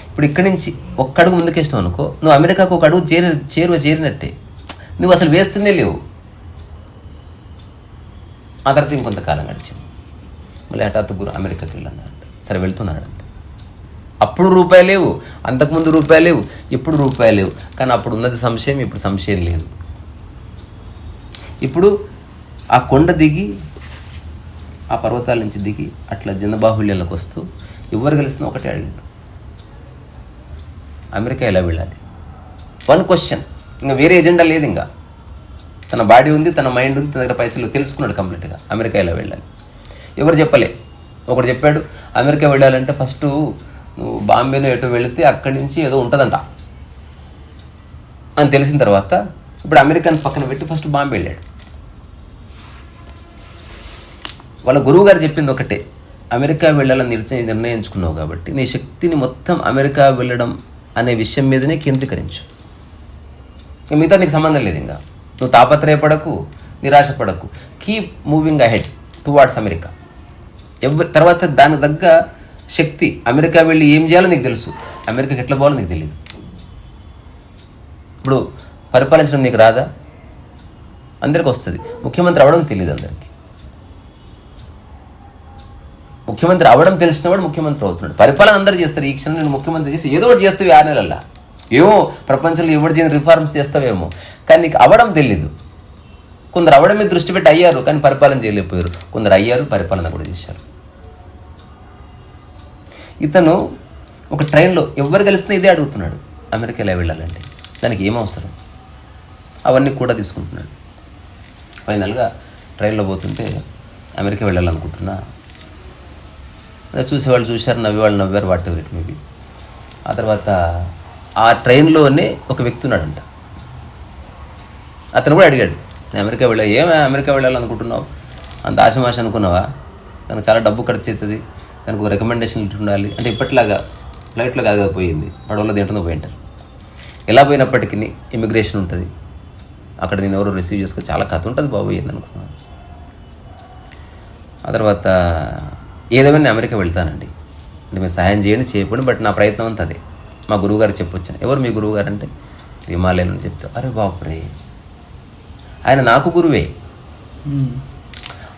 ఇప్పుడు ఇక్కడి నుంచి ఒక్క అడుగు ముందుకేసినావు అనుకో, నువ్వు అమెరికాకు ఒక అడుగు చేరినట్టే. నువ్వు అసలు వేస్తుందే లేవు. ఆ తర్వాత ఇంకొంతకాలం గడిచింది. మళ్ళీ హఠాత్తు గురు అమెరికాకి వెళ్ళన్నాడు. సరే వెళ్తున్నాడు అంతే. అప్పుడు రూపాయి లేవు, అంతకుముందు రూపాయి లేవు, ఇప్పుడు రూపాయి లేవు. కానీ అప్పుడు ఉన్నది సంశయం, ఇప్పుడు సంశయం లేదు. ఇప్పుడు ఆ కొండ దిగి, ఆ పర్వతాల నుంచి దిగి అట్లా జనబాహుళ్యంలోకి వస్తూ ఎవరు కలిసినా ఒకటే అడిగాడు, అమెరికా ఎలా వెళ్ళాలి. 1 క్వశ్చన్, ఇంకా వేరే ఎజెండా లేదు. ఇంకా తన బాడీ ఉంది, తన మైండ్ ఉంది, తన దగ్గర పైసలు, తెలుసుకున్నాడు కంప్లీట్గా అమెరికా ఎలా వెళ్ళాలి. ఎవరు చెప్పలే. ఒకడు చెప్పాడు, అమెరికా వెళ్ళాలంటే ఫస్ట్ నువ్వు బాంబేలో ఎటో వెళితే అక్కడి నుంచి ఏదో ఉంటుందంట అని తెలిసిన తర్వాత ఇప్పుడు అమెరికాని పక్కన పెట్టి ఫస్ట్ బాంబే వెళ్ళాడు. వాళ్ళ గురువు గారు చెప్పింది ఒకటే, అమెరికా వెళ్ళాలని నిర్ణయించుకున్నావు కాబట్టి నీ శక్తిని మొత్తం అమెరికా వెళ్ళడం అనే విషయం మీదనే కేంద్రీకరించు. మిగతా నీకు సంబంధం లేదు. ఇంకా నువ్వు తాపత్రయపడకు, నిరాశపడకు. Keep moving ahead towards America. తర్వాత దానికి తగ్గ శక్తి, అమెరికా వెళ్ళి ఏం చేయాలో నీకు తెలుసు, అమెరికాకి ఎట్లా పోవాలో నీకు తెలియదు. ఇప్పుడు పరిపాలించడం నీకు రాదా, అందరికి వస్తుంది. ముఖ్యమంత్రి అవ్వడం తెలియదు అందరికీ. ముఖ్యమంత్రి అవ్వడం తెలిసినవాడు ముఖ్యమంత్రి అవుతున్నాడు. పరిపాలన అందరూ చేస్తారు. ఈ క్షణం నేను ముఖ్యమంత్రి చేసి ఏదో ఒకటి చేస్తావు 6 నెలల్లో, ఏమో ప్రపంచంలో ఎవరు చేయని రిఫార్మ్స్ చేస్తావేమో, కానీ నీకు అవ్వడం తెలీదు. కొందరు అవ్వడం మీద దృష్టి పెట్టి అయ్యారు, కానీ పరిపాలన చేయలేకపోయారు. కొందరు అయ్యారు, పరిపాలన కూడా చేశారు. ఇతను ఒక ట్రైన్లో ఎవరు కలిసినా ఇదే అడుగుతున్నాడు, అమెరికా ఎలా వెళ్ళాలంటే దానికి ఏం అవసరం, అవన్నీ కూడా తీసుకుంటున్నాడు. ఫైనల్గా ట్రైన్లో పోతుంటే అమెరికా వెళ్ళాలనుకుంటున్నా, చూసేవాళ్ళు చూశారు, నవ్వేవాళ్ళు నవ్వారు, వాట్ ఎవర్ ఇట్ మేబీ. ఆ తర్వాత ఆ ట్రైన్లోనే ఒక వ్యక్తి ఉన్నాడంట. అతను కూడా అడిగాడు, నేను అమెరికా అమెరికా వెళ్ళాలనుకుంటున్నావు, అంత ఆశమాష అనుకున్నావా, దానికి చాలా డబ్బు ఖర్చు అవుతుంది, దానికి ఒక రికమెండేషన్ ఉండాలి అంటే ఇప్పట్లాగా ఫ్లైట్లో కాగా పోయింది, పడవలో దేంట్లో పోయింటారు. ఎలా పోయినప్పటికీ ఇమిగ్రేషన్ ఉంటుంది, అక్కడ నేను ఎవరో రిసీవ్ చేసుకో, చాలా కథ ఉంటుంది బాబు ఏంది అనుకున్నాను. ఆ తర్వాత ఏదేమైనా నేను అమెరికా వెళ్తానండి, అంటే మీరు సహాయం చేయండి చేయకపోండి, బట్ నా ప్రయత్నం అంతా అదే. మా గురువుగారు చెప్పొచ్చాను. ఎవరు మీ గురువుగారు అంటే హిమాలయం అని చెప్తా. అరే బాపురే, ఆయన నాకు గురువే.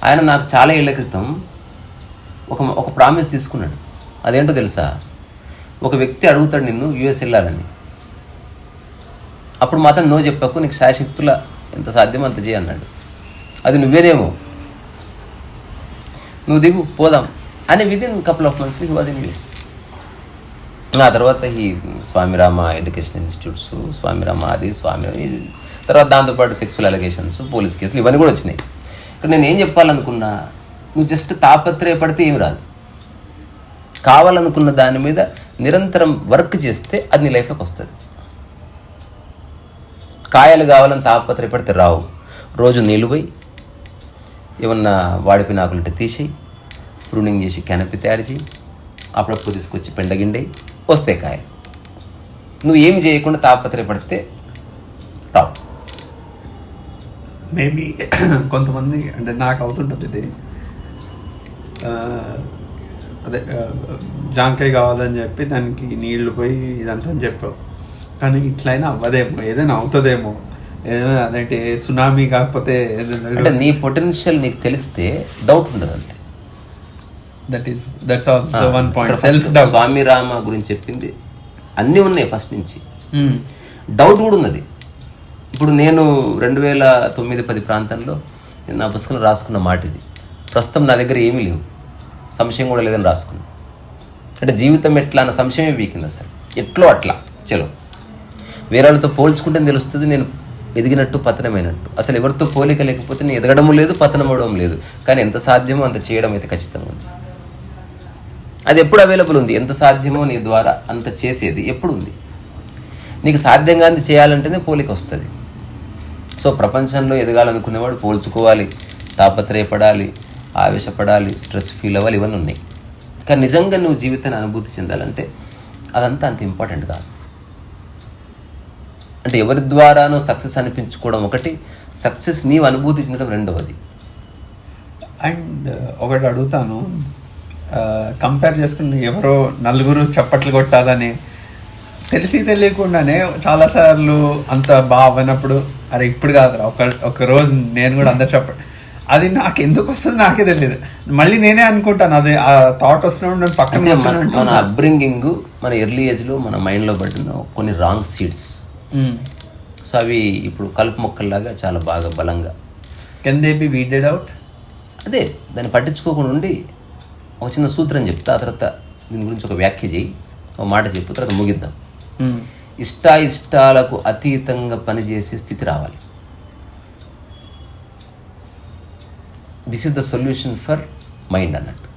ఆయన నాకు చాలా ఏళ్ల క్రితం ఒక ప్రామిస్ తీసుకున్నాడు. అదేంటో తెలుసా, ఒక వ్యక్తి అడుగుతాడు నిన్ను యూఎస్ వెళ్ళాలని, అప్పుడు మాత్రం నో చెప్పకు, నీకు శాయశక్తుల ఎంత సాధ్యమో అంత చేయి అన్నాడు. అది నువ్వేనేమో, నువ్వు దిగు పోదాం అని within couple of months he was in US. ఆ తర్వాత ఈ స్వామిరామ ఎడ్యుకేషన్ ఇన్స్టిట్యూట్స్, స్వామిరామ అది తర్వాత దాంతోపాటు సెక్సువల్ అలిగేషన్స్, పోలీస్ కేసులు ఇవన్నీ కూడా వచ్చినాయి. ఇక్కడ నేను ఏం చెప్పాలనుకున్నా, నువ్వు జస్ట్ తాపత్రయపడితే ఏమి రాదు. కావాలనుకున్న దాని మీద నిరంతరం వర్క్ చేస్తే అది నీ లైఫ్లోకి వస్తుంది. కాయలు కావాలని తాపత్రయపడితే రావు. రోజు నీళ్ళు పోయి, ఏమన్నా వాడిపోయిన ఆకులుంటే తీసేయి, ప్రూనింగ్ చేసి కెనపి తయారు చేయి, అప్పుడప్పుడు తీసుకొచ్చి పెండగిండే వస్తే కాయలు. నువ్వు ఏమి చేయకుండా తాపత్రయపడితే రావు. మేబీ కొంతమంది అంటే నాకు అవుతుంటుంది ఇది, అదే జాంకాయ కావాలని చెప్పి దానికి నీళ్లు పోయి ఇదంతా అని చెప్పావు, కానీ ఇట్లయినా అవ్వదేమో, ఏదైనా అవుతుందేమో, ఏదైనా అదేంటి సునామీ కాకపోతే అంటే నీ పొటెన్షియల్ నీకు తెలిస్తే డౌట్ ఉండదు అంతే. That's also one point. Self doubt. Swami Rama గురించి చెప్పింది అన్నీ ఉన్నాయి ఫస్ట్ నుంచి. డౌట్ కూడా ఉన్నది. ఇప్పుడు నేను 2009-10 ప్రాంతంలో నా పుస్తకంలో రాసుకున్న మాట ఇది. ప్రస్తుతం నా దగ్గర ఏమీ లేవు, సంశయం కూడా లేదని రాసుకున్నాను. అంటే జీవితం ఎట్లా అన్న సంశయమే వీకింది అసలు. ఎట్లో అట్లా చలో, వేరే వాళ్ళతో పోల్చుకుంటే తెలుస్తుంది నేను ఎదిగినట్టు పతనమైనట్టు. అసలు ఎవరితో పోలిక లేకపోతే నేను ఎదగడము లేదు, పతనం అవడం లేదు. కానీ ఎంత సాధ్యమో అంత చేయడం అయితే ఖచ్చితంగా ఉంది. అది ఎప్పుడు అవైలబుల్ ఉంది. ఎంత సాధ్యమో నీ ద్వారా అంత చేసేది ఎప్పుడు ఉంది. నీకు సాధ్యంగా అంత చేయాలంటేనే పోలిక వస్తుంది. సో ప్రపంచంలో ఎదగాలనుకునేవాడు పోల్చుకోవాలి, తాపత్రయపడాలి, ఆవేశపడాలి, స్ట్రెస్ ఫీల్ అవ్వాలి, ఇవన్నీ ఉన్నాయి. కానీ నిజంగా నువ్వు జీవితాన్ని అనుభూతి చెందాలంటే అదంతా అంత ఇంపార్టెంట్ కాదు. అంటే ఎవరి ద్వారానో సక్సెస్ అనిపించుకోవడం ఒకటి, సక్సెస్ నీవు అనుభూతి చెందడం రెండవది. అండ్ ఒకటి అడుగుతాను, కంపేర్ చేసుకుని ఎవరో నలుగురు చప్పట్లు కొట్టాలని తెలిసి తెలియకుండానే చాలాసార్లు అంత బాగున్నప్పుడు అరే ఇప్పుడు కాదురా ఒక రోజు నేను కూడా అందరు చెప్పండి, అది నాకు ఎందుకు వస్తుంది నాకే తెలియదు. మళ్ళీ నేనే అనుకుంటాను, అది ఆ థాట్ వస్తున్నప్పుడు నేను పక్కన మన అప్బ్రింగింగ్, మన ఎర్లీ ఏజ్లో మన మైండ్లో పడిన కొన్ని రాంగ్ సీడ్స్. సో అవి ఇప్పుడు కలుపు మొక్కల్లాగా చాలా బాగా బలంగా కెన్ దే బి వీడెడ్ అవుట్. అదే దాన్ని పట్టించుకోకుండా ఉండి ఒక చిన్న సూత్రం చెప్తా, ఆ తర్వాత దీని గురించి ఒక వ్యాఖ్య చేయి, ఒక మాట చెప్పు, తర్వాత ముగిద్దాం. ఇష్టాయిష్టాలకు అతీతంగా పనిచేసే స్థితి రావాలి. This is the solution for mind అన్నట్టు.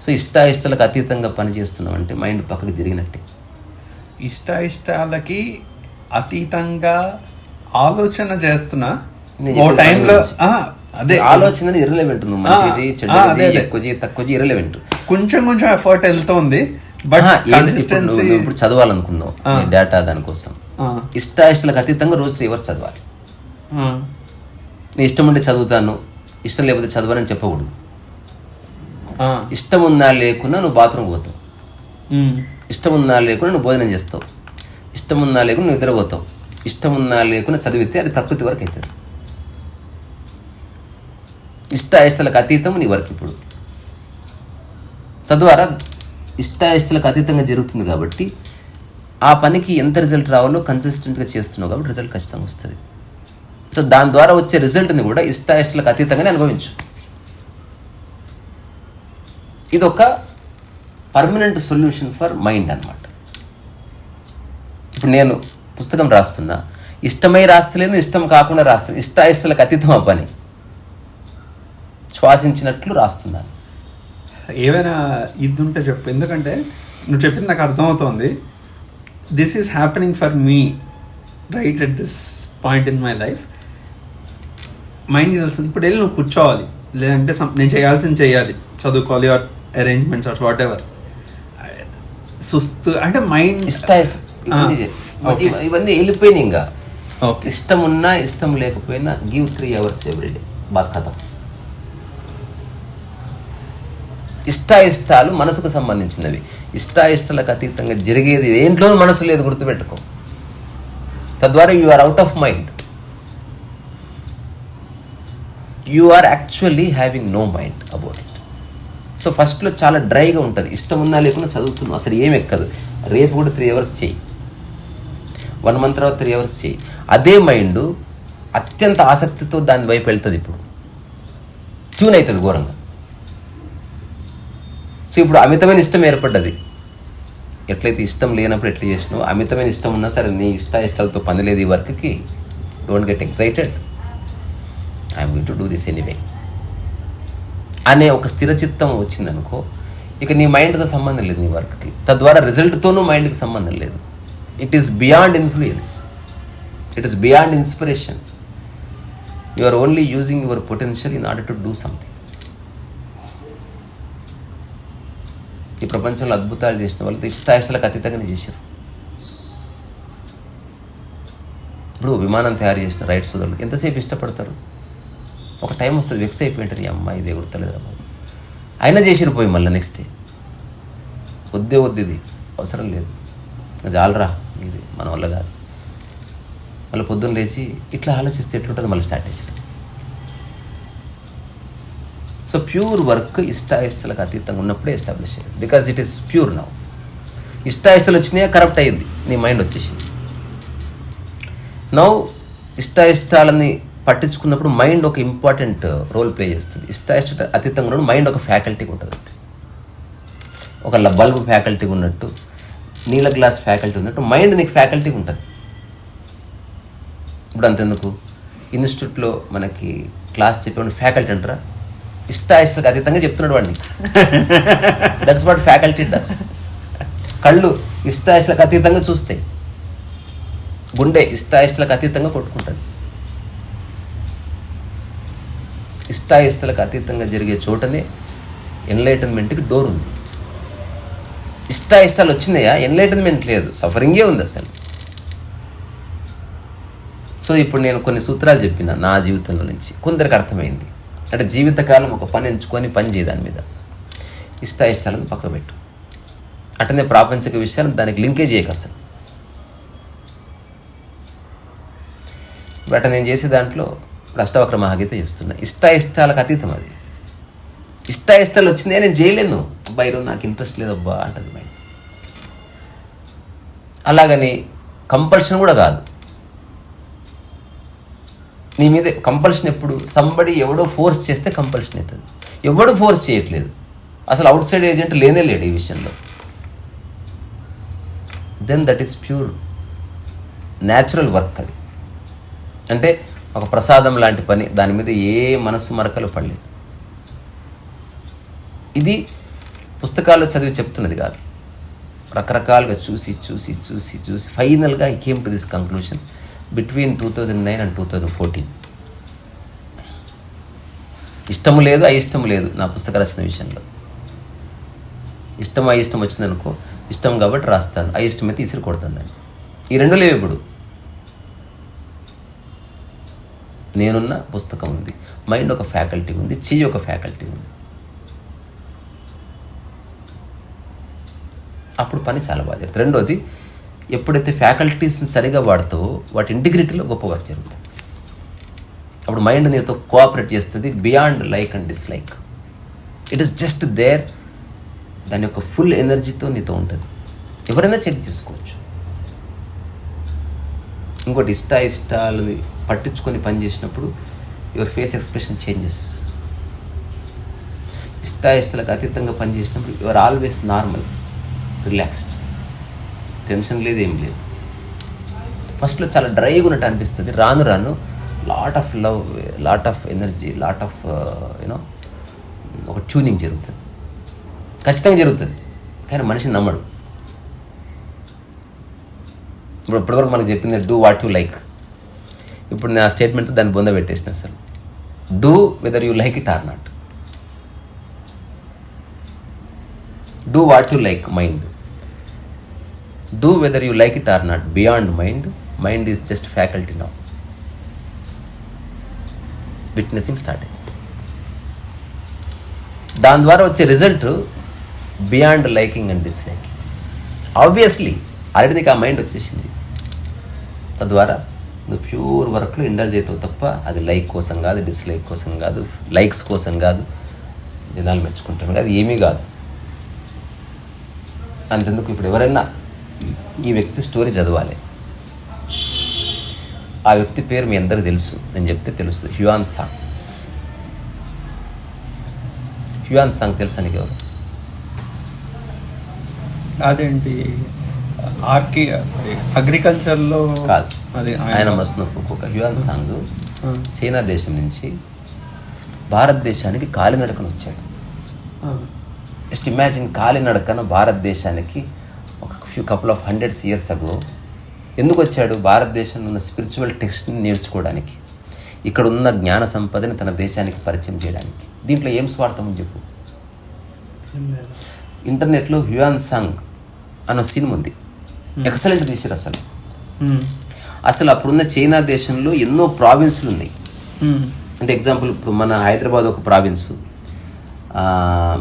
సో ఇష్టాయిష్టాలకు అతీతంగా పనిచేస్తున్నాం అంటే మైండ్ పక్కకు జరిగినట్టే. ఇష్టాయిష్టాలకి అతీతంగా ఆలోచన చేస్తున్నా ఓ టైంలో అదే ఆలోచన ఇర్రెలెవెంట్. మంచిది చెడ్డది, ఎక్కువ చేయి తక్కువ చేయి ఇర్రెలెవెంట్. కొంచెం ఎఫర్ట్ వెళ్తూ ఉంది. బట్ ఇప్పుడు చదవాలనుకున్నావు డేటా దానికోసం, ఇష్టాయిష్టాలకు అతీతంగా రోజు 3 hours చదవాలి. నీ ఇష్టం ఉంటే చదువుతాను, ఇష్టం లేకపోతే చదవాలని చెప్పకూడదు. ఇష్టం ఉన్నా లేకున్నా నువ్వు బాత్రూమ్ పోతావు, ఇష్టం ఉన్నా లేకుండా నువ్వు భోజనం చేస్తావు, ఇష్టం ఉన్నా లేకుండా నువ్వు నిద్రపోతావు, ఇష్టం ఉన్నా లేకుండా చదివితే అది ప్రకృతి వరకు అవుతుంది. ఇష్టాయిష్టాలకు అతీతం నీ వర్క్. ఇప్పుడు తద్వారా ఇష్టాయిష్టాలకు అతీతంగా జరుగుతుంది కాబట్టి ఆ పనికి ఎంత రిజల్ట్ రావాలో కన్సిస్టెంట్గా చేస్తున్నావు కాబట్టి రిజల్ట్ ఖచ్చితంగా వస్తుంది. సో దాని ద్వారా వచ్చే రిజల్ట్ని కూడా ఇష్టాయిష్టాలకు అతీతంగానే అనుభవించు. ఇదొక పర్మనెంట్ సొల్యూషన్ ఫర్ మైండ్ అన్నమాట. ఇప్పుడు నేను పుస్తకం రాస్తున్నా, ఇష్టమై రాస్తలేదు, ఇష్టం కాకుండా రాస్తాను. ఇష్టాయిష్టాలకు అతీతం ఆ పని, శ్వాసించినట్లు రాస్తున్నాను. ఏమైనా ఇది ఉంటే చెప్పు, ఎందుకంటే నువ్వు చెప్పింది నాకు అర్థమవుతోంది. This is happening for me right at this point in my life. మైండ్కి తెలుస్తుంది ఇప్పుడు వెళ్ళి నువ్వు కూర్చోవాలి, లేదంటే నేను చేయాల్సింది చేయాలి, చదువుకోవాలి, or arrangements or whatever. సుస్తు అంటే మైండ్ ఇవన్నీ వెళ్ళిపోయినాయి. ఇంకా ఇష్టం ఉన్నా ఇష్టం లేకపోయినా గివ్ 3 hours ఎవ్రీడే, బాగా కథ. ఇష్టాయిష్టాలు మనసుకు సంబంధించినవి. ఇష్టాయిష్టాలకు అతీతంగా జరిగేది ఏంట్లోనూ మనసు లేదు, గుర్తుపెట్టుకో. తద్వారా you are out of mind. You are actually having no mind about it. So ఫస్ట్లో చాలా డ్రైగా ఉంటుంది, ఇష్టం ఉన్నా లేకుండా చదువుతున్నావు, అసలు ఏం ఎక్కదు. రేపు కూడా 3 hours చేయి, 1 month తర్వాత 3 hours చేయి. అదే మైండ్ అత్యంత ఆసక్తితో దాని వైపు వెళ్తుంది. ఇప్పుడు ట్యూన్ అవుతుంది ఘోరంగా. సో ఇప్పుడు అమితమైన ఇష్టం ఏర్పడ్డది. ఎట్లయితే ఇష్టం లేనప్పుడు ఎట్లా చేసినావు, అమితమైన ఇష్టం ఉన్నా సరే నీ ఇష్టాలతో పని లేదు ఈ వర్క్కి, don't get excited, I'm going to do this anyway అనే ఒక స్థిరచిత్తం వచ్చిందనుకో, ఇక నీ మైండ్తో సంబంధం లేదు నీ వర్క్కి, తద్వారా రిజల్ట్తోనూ మైండ్కి సంబంధం లేదు. It is beyond influence, it is beyond inspiration. You are only using your potential in order to do something. ఈ ప్రపంచంలో అద్భుతాలు చేసిన వాళ్ళతో ఇష్టాయిష్టాలకు అతీతంగానే చేశారు. ఇప్పుడు విమానం తయారు చేసిన రైట్ సోదరులు ఎంతసేపు ఇష్టపడతారు, ఒక టైం వస్తుంది వెక్స్ అయిపోయింటారు, ఈ అమ్మాయి ఇదే గుర్తులేదురా బాబు, అయినా చేసిరు పోయి మళ్ళీ నెక్స్ట్ డే వద్దే ఇది అవసరం లేదు, జాలరా ఇది మన వల్ల కాదు, మళ్ళీ పొద్దున్న లేచి ఇట్లా ఆలోచిస్తే ఎట్లుంటుంది, మళ్ళీ స్టార్ట్ చేశారు. సో ప్యూర్ వర్క్ ఇష్టాయిష్టాలకు అతీతంగా ఉన్నప్పుడే ఎస్టాబ్లిష్ అయ్యింది, because it is pure now. ఇష్టాయిష్టాలు వచ్చినాయా, కరప్ట్ అయ్యింది, నీ మైండ్ వచ్చేసింది. నౌ ఇష్టాయిష్టాలని పట్టించుకున్నప్పుడు మైండ్ ఒక ఇంపార్టెంట్ రోల్ ప్లే చేస్తుంది. ఇష్టాయిష్ట అతీతంగా ఉన్నప్పుడు మైండ్ ఒక ఫ్యాకల్టీగా ఉంటుంది. ఒక బల్బ్ ఫ్యాకల్టీగా ఉన్నట్టు, నీళ్ళ గ్లాస్ ఫ్యాకల్టీ ఉన్నట్టు మైండ్ నీకు ఫ్యాకల్టీగా ఉంటుంది. ఇప్పుడు అంతెందుకు, ఇన్స్టిట్యూట్లో మనకి క్లాస్ చెప్పేవాడు ఫ్యాకల్టీ అంటారా, ఇష్టాయిష్టాలకు అతీతంగా చెప్తున్నాడు వాడిని. That's what faculty does. కళ్ళు ఇష్టాయిష్టాలకు అతీతంగా చూస్తాయి, గుండె ఇష్టాయిష్టాలకు అతీతంగా కొట్టుకుంటుంది. ఇష్టాయిష్టాలకు అతీతంగా జరిగే చోటనే ఎన్లైటన్మెంట్కి డోర్ ఉంది. ఇష్టాయిష్టాలు వచ్చినాయా, ఎన్లైటన్మెంట్ లేదు, సఫరింగే ఉంది అసలు. సో ఇప్పుడు నేను కొన్ని సూత్రాలు చెప్పిన నా జీవితంలో నుంచి, కొందరికి అర్థమైంది. అంటే జీవితకాలం ఒక పని ఎంచుకొని పని చేయ, దాని మీద ఇష్టాయిష్టాలను పక్కకు పెట్టు. అటనే ప్రాపంచిక విషయాలను దానికి లింకేజ్ చేయక అసలు. బట్ నేను చేసే దాంట్లో అష్టవక్ర మహాగీత చేస్తున్నా, ఇష్టాయిష్టాలకు అతీతం అది. ఇష్టాయిష్టాలు వచ్చినాయి నేను చేయలేను, అబ్బా ఈరోజు నాకు ఇంట్రెస్ట్ లేదబ్బా అంటుంది మైండ్. అలాగని కంపల్షన్ కూడా కాదు, నీ మీద కంపల్షన్ ఎప్పుడు, సంబడి ఎవడో ఫోర్స్ చేస్తే కంపల్షన్ అవుతుంది. ఎవడు ఫోర్స్ చేయట్లేదు, అసలు అవుట్ సైడ్ ఏజెంట్ లేనే లేడు ఈ విషయంలో. Then that is pure natural work. అది అంటే ఒక ప్రసాదం లాంటి పని, దాని మీద ఏ మనస్సు మరకలు పడలేదు. ఇది పుస్తకాల్లో చదివి చెప్తున్నది కాదు, రకరకాలుగా చూసి చూసి చూసి చూసి ఫైనల్గా I came to this conclusion between 2009 and 2014. ఇష్టము లేదు, అయిష్టము లేదు నా పుస్తక రచన విషయంలో. ఇష్టం అయిష్టం వచ్చిందనుకో, ఇష్టం కాబట్టి రాస్తాను, అయిష్టమైతే ఇసిరి కొడతాను దాన్ని. ఈ రెండు లేవు. ఇప్పుడు నేనున్న పుస్తకం ఉంది, మైండ్ ఒక ఫ్యాకల్టీ ఉంది, చెయ్యి ఒక ఫ్యాకల్టీ ఉంది. అప్పుడు పని చాలా బాగా జరుగుతుంది. రెండోది, ఎప్పుడైతే ఫ్యాకల్టీస్ని సరిగా వాడుతావో వాటి ఇంటిగ్రిటీలో గొప్ప వర్క్ జరుగుతుంది. అప్పుడు మైండ్ నీతో కోఆపరేట్ చేస్తుంది beyond like and dislike. It is just there, దాని యొక్క ఫుల్ ఎనర్జీతో నీతో ఉంటుంది. ఎవరైనా చెక్ చేసుకోవచ్చు. ఇంకోటి, ఇష్టాలని పట్టించుకొని పని చేసినప్పుడు యువర్ ఫేస్ ఎక్స్ప్రెషన్ చేంజెస్. ఇష్టాలకు అతీతంగా పని చేసినప్పుడు your always normal, relaxed, tension లేదు, ఏం లేదు. ఫస్ట్లో చాలా డ్రైగా ఉన్నట్టు అనిపిస్తుంది, రాను రాను lot of love, lot of energy, lot of you know ఒక ట్యూనింగ్ జరుగుతుంది. ఖచ్చితంగా జరుగుతుంది, కానీ మనిషిని నమ్మడు. ఇప్పుడు ఇప్పటివరకు మనకు చెప్పింది డూ వాట్ యు లైక్. ఇప్పుడు నా స్టేట్మెంట్తో దాన్ని బొంద పెట్టేసిన అసలు. Do whether you like it or not. Do what you like mind. Do whether you like it or not, beyond mind. Mind is just faculty now. Witnessing started. దాని ద్వారా వచ్చే result beyond liking and disliking. Obviously already నీకు ఆ mind వచ్చేసింది. తద్వారా నువ్వు pure వర్క్లో indulge అవుతావు తప్ప అది లైక్ కోసం కాదు, డిస్లైక్ కోసం కాదు, లైక్స్ కోసం కాదు, జనాలు మెచ్చుకుంటాను కాదు, ఏమీ కాదు. అంతెందుకు, ఇప్పుడు ఎవరైనా ఈ వ్యక్తి స్టోరీ చదవాలి, ఆ వ్యక్తి పేరు మీ అందరికీ తెలుసు, నేను చెప్తే తెలుస్తుంది. హ్యూయాన్ సాంగ్. హ్యూయాన్ సాంగ్ తెలుసా నీకు? ఎవరు? అదేంటి అగ్రికల్చర్లో కాదు, అది ఆయన మస్ను ఫుకుక హ్యూయాన్ సాంగ్ చైనా దేశం నుంచి భారతదేశానికి కాలినడకను వచ్చాడు. జస్ట్ ఇమాజిన్, కాలినడకను భారతదేశానికి ఒక కపుల్ ఆఫ్ 100 years ago ఎందుకు వచ్చాడు? భారతదేశంలో ఉన్న స్పిరిచువల్ టెక్స్ట్ని నేర్చుకోవడానికి, ఇక్కడ ఉన్న జ్ఞాన సంపదని తన దేశానికి పరిచయం చేయడానికి. దీంట్లో ఏం స్వార్థం అని చెప్పు. ఇంటర్నెట్లో హ్యూయాన్ సాంగ్ అన్న సినిమా ఉంది, ఎక్సలెంట్ తీసారు అసలు. అసలు అప్పుడున్న చైనా దేశంలో ఎన్నో ప్రావిన్సులు ఉన్నాయి. అంటే ఎగ్జాంపుల్ ఇప్పుడు మన హైదరాబాద్ ఒక ప్రావిన్సు,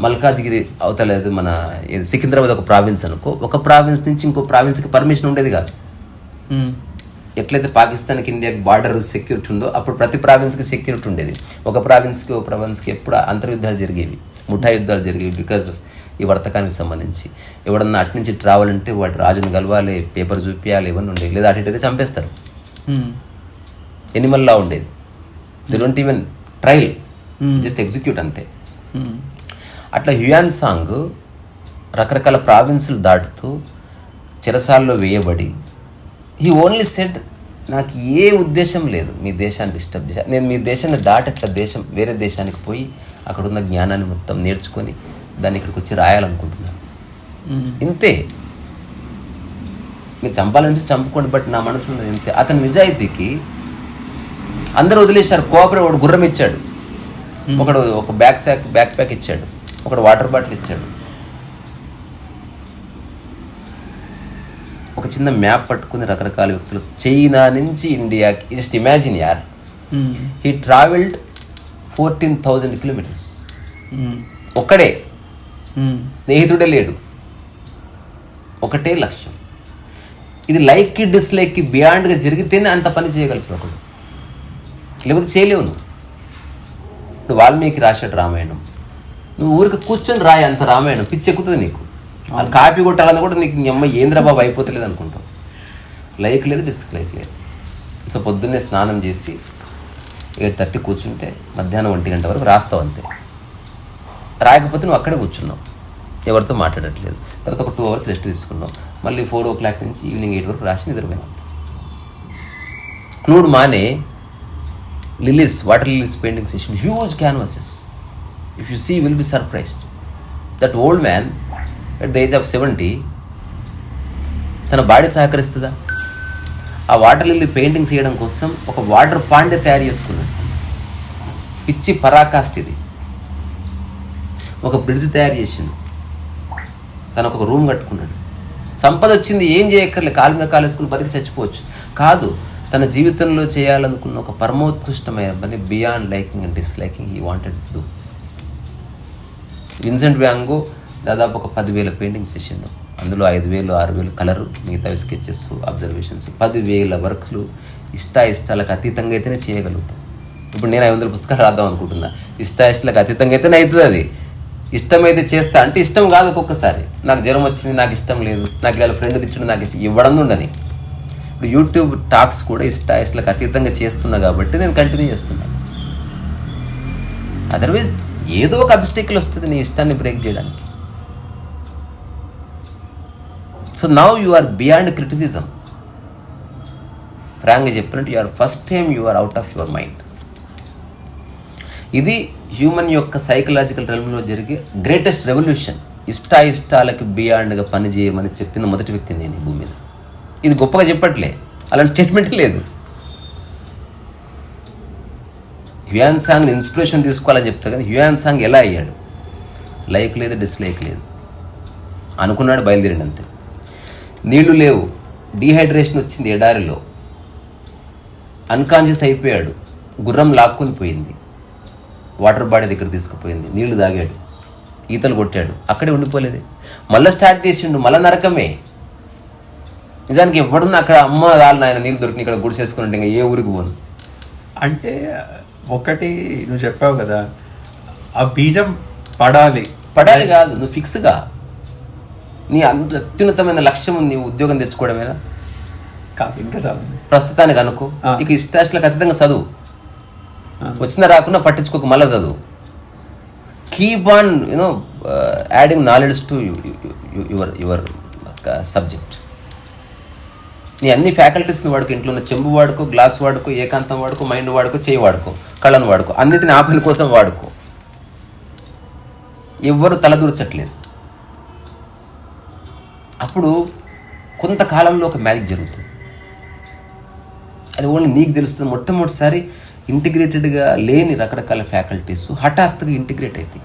మల్కాజ్గిరి అవతలేదు మన సికింద్రాబాద్ ఒక ప్రావిన్స్ అనుకో. ఒక ప్రావిన్స్ నుంచి ఇంకో ప్రావిన్స్కి పర్మిషన్ ఉండేది కాదు. ఎట్లయితే పాకిస్తాన్కి ఇండియాకి బార్డర్ సెక్యూరిటీ ఉందో అప్పుడు ప్రతి ప్రావిన్స్కి సెక్యూరిటీ ఉండేది. ఒక ప్రావిన్స్కి ఎప్పుడు అంతర్యుద్ధాలు జరిగేవి, ముఠా యుద్ధాలు జరిగేవి. బికాజ్ ఈ వర్తకానికి సంబంధించి ఎవడన్నా అటు నుంచి ట్రావెల్ అంటే వాటి రాజుని కలవాలి, పేపర్ చూపించాలి, ఇవన్నీ ఉండేవి. లేదా అటు అయితే చంపేస్తారు. ఎనిమల్ లా ఉండేది. They don't even trial, just execute అంతే. అట్లా హ్యూయాన్ సాంగ్ రకరకాల ప్రావిన్సులు దాటుతూ చెరసాల్లో వేయబడి, హీ ఓన్లీ సెడ్, నాకు ఏ ఉద్దేశం లేదు మీ దేశాన్ని డిస్టర్బ్ చేశాను, నేను మీ దేశాన్ని దాటట్ల దేశం వేరే దేశానికి పోయి అక్కడ ఉన్న జ్ఞానాన్ని మొత్తం నేర్చుకొని దాన్ని ఇక్కడికి వచ్చి రాయాలనుకుంటున్నాను. ఇంతే. మీరు చంపాలనిపిస్తే చంపుకోండి, బట్ నా మనసులో ఉన్నది ఇంతే. అతని నిజాయితీకి అందరూ వదిలేశారు. కోఆపరేట్, ఒకడు గుర్రం ఇచ్చాడు, ఒకడు ఒక బ్యాక్ ప్యాక్ ఇచ్చాడు, ఒకడు వాటర్ బాటిల్ ఇచ్చాడు, ఒక చిన్న మ్యాప్ పట్టుకుని రకరకాల వ్యక్తులు చైనా నుంచి ఇండియాకి. జస్ట్ ఇమాజిన్ యార్, హీ ట్రావెల్డ్ 14,000 kilometers. ఒక్కడే, స్నేహితుడే లేడు, ఒకటే లక్ష్యం. ఇది లైక్కి డిస్లైక్కి బియాండ్గా జరిగితేనే అంత పని చేయగలుగుతాడు ఒకడు, లేకపోతే చేయలేవు నువ్వు. ఇప్పుడు వాల్మీకి రాశాడు రామాయణం, నువ్వు ఊరికి కూర్చొని రాయి అంత రామాయణం, పిచ్చి ఎక్కుతుంది నీకు. వాళ్ళు కాపీ కొట్టాలని కూడా నీకు నీ అమ్మ ఏంద్రబాబు అయిపోతలేదు అనుకుంటావు. లైక్ లేదు, డిస్లైక్ లేదు. సో పొద్దున్నే స్నానం చేసి 8:30 కూర్చుంటే మధ్యాహ్నం 1 గంట వరకు రాస్తావు అంతే. రాయకపోతే నువ్వు అక్కడే కూర్చున్నావు, ఎవరితో మాట్లాడట్లేదు. తర్వాత ఒక 2 hours రెస్ట్ తీసుకున్నావు, మళ్ళీ 4 o'clock నుంచి ఈవినింగ్ 8 వరకు రాసి నిద్రపోయినావు. Claude Monet water lilies painting session, huge canvases. If you see will be surprised. That old man at the age of 70 తన బాడీ సహకరిస్తుందా? ఆ వాటర్ లిల్లీ పెయింటింగ్స్ వేయడం కోసం ఒక వాటర్ పాండే తయారు చేసుకున్నాడు. పిచ్చి పరాకాష్ట ఇది. ఒక బ్రిడ్జ్ తయారు చేసిండు, తనకు ఒక రూమ్ కట్టుకున్నాడు. సంపద వచ్చింది, ఏం చేయక్కర్లే, కాలు మీద కాలేసుకుని బతికి చచ్చిపోవచ్చు. కాదు, తన జీవితంలో చేయాలనుకున్న ఒక పరమోత్కృష్టమైన పని, beyond liking and disliking, he wanted to do. Vincent Van Gogh దాదాపు ఒక 10,000 పెయింటింగ్స్ చేసిండు. అందులో 5,000 6,000 కలరు, మిగతా స్కెచెస్, అబ్జర్వేషన్స్. 10,000 వర్క్లు ఇష్టాలకు అతీతంగా అయితేనే చేయగలుగుతాం. ఇప్పుడు నేను 500 పుస్తకాలు రాద్దాం అనుకుంటున్నా, ఇష్టాలకు అతీతంగా అయితేనే అవుతుంది. అది ఇష్టమైతే చేస్తా అంటే ఇష్టం కాదు. ఒక్కొక్కసారి నాకు జ్వరం వచ్చింది, నాకు ఇష్టం లేదు, నాకు ఇలా ఫ్రెండ్ తిట్టడు, నాకు ఇష్టం ఇవ్వడం ఉండని. ఇప్పుడు యూట్యూబ్ టాక్స్ కూడా ఇష్టాలకు అతీతంగా చేస్తున్నా కాబట్టి నేను కంటిన్యూ చేస్తున్నాను. అదర్వైజ్ ఏదో ఒక అబ్స్టికల్ వస్తుంది నీ ఇష్టాన్ని బ్రేక్ చేయడానికి. So now you are beyond criticism. ఫ్రాంక్గా చెప్పినట్టు you are first time you are out of your mind. ఇది హ్యూమన్ యొక్క సైకలాజికల్ రెల్మ్లో జరిగే గ్రేటెస్ట్ రెవల్యూషన్. ఇష్టాలకి బియాండ్గా పని చేయమని చెప్పిన మొదటి వ్యక్తి నేను ఈ భూమి మీద. ఇది గొప్పగా చెప్పట్లే, అలాంటి స్టేట్మెంట్ లేదు. హ్యూయాన్ సాంగ్ని ఇన్స్పిరేషన్ తీసుకోవాలని చెప్తా కానీ హ్యూయాన్ సాంగ్ ఎలా అయ్యాడు? లైక్ లేదు, డిస్లైక్ లేదు, అనుకున్నాడు, బయలుదేరిండి అంతే. నీళ్లు లేవు, డీహైడ్రేషన్ వచ్చింది ఎడారిలో, అన్కాన్షియస్ అయిపోయాడు, గుర్రం లాక్కొని పోయింది, వాటర్ బాడీ దగ్గర తీసుకుపోయింది, నీళ్లు తాగాడు, ఈతలు కొట్టాడు, అక్కడే ఉండిపోలేదు. మళ్ళీ స్టార్ట్ చేసిండు, మళ్ళీ నరకమే. నిజానికి ఎవడున్నా అక్కడ అమ్మ వాళ్ళు నాయన నీళ్ళు దొరికి ఇక్కడ గుడిసేసుకుని ఇంకా ఏ ఊరికి పోను. అంటే ఒకటి నువ్వు చెప్పావు కదా, ఆ బీజం పడాలి కాదు, నువ్వు ఫిక్స్గా నీ అత్యున్నతమైన లక్ష్యం ఉంది, ఉద్యోగం తెచ్చుకోవడమేనా కాదు. ఇంకా చాలు ప్రస్తుతానికి అనుకో. ఇక ఇష్టాలకు అతీతంగా చదువు, వచ్చినా రాకుండా పట్టించుకోక మళ్ళీ చదువు. Keep on adding knowledge to your subject. నీ అన్ని ఫ్యాకల్టీస్ని వాడుకో, ఇంట్లో ఉన్న చెంబు వాడుకో, గ్లాస్ వాడుకో, ఏకాంతం వాడుకో, మైండ్ వాడుకో, చేయి వాడుకో, కళ్ళను వాడుకో, అన్నిటిని ఆ పని కోసం వాడుకో. ఎవ్వరు తలదూర్చట్లేదు. అప్పుడు కొంతకాలంలో ఒక మ్యాజిక్ జరుగుతుంది. అది ఓన్లీ నీకు తెలుస్తుంది. మొట్టమొదటిసారి ఇంటిగ్రేటెడ్గా లేని రకరకాల ఫ్యాకల్టీస్ హఠాత్తుగా ఇంటిగ్రేట్ అవుతాయి.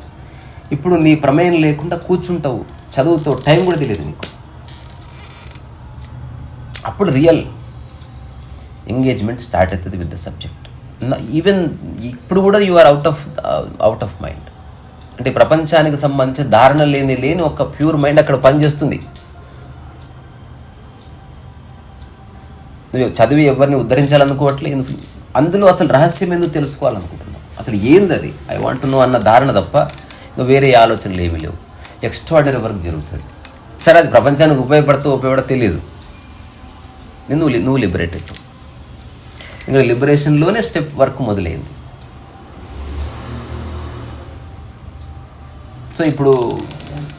ఇప్పుడు నీ ప్రమేయం లేకుండా కూర్చుంటావు, చదువుతావు, టైం కూడా తెలియదు నీకు. అప్పుడు రియల్ ఎంగేజ్మెంట్ స్టార్ట్ అవుతుంది విత్ ద సబ్జెక్ట్. ఈవెన్ ఇప్పుడు కూడా you are out of mind. అంటే ప్రపంచానికి సంబంధించిన ధారణ లేని ఒక ప్యూర్ మైండ్ అక్కడ పనిచేస్తుంది. నువ్వు చదివి ఎవరిని ఉద్ధరించాలనుకోవట్లేదు, అందులో అసలు రహస్యం ఎందుకు తెలుసుకోవాలనుకుంటున్నావు, అసలు ఏంది అది, ఐ వాంట్ నో అన్న ధారణ తప్ప నువ్వు వేరే ఆలోచనలు ఏమీ లేవు. ఎక్స్ట్రాడినరీ వర్క్ జరుగుతుంది. సరే, అది ప్రపంచానికి ఉపయోగపడదో తెలియదు. నువ్వు లిబరేట్ అవుతావు. ఇంకా లిబరేషన్లోనే స్టెప్ వర్క్ మొదలైంది. సో ఇప్పుడు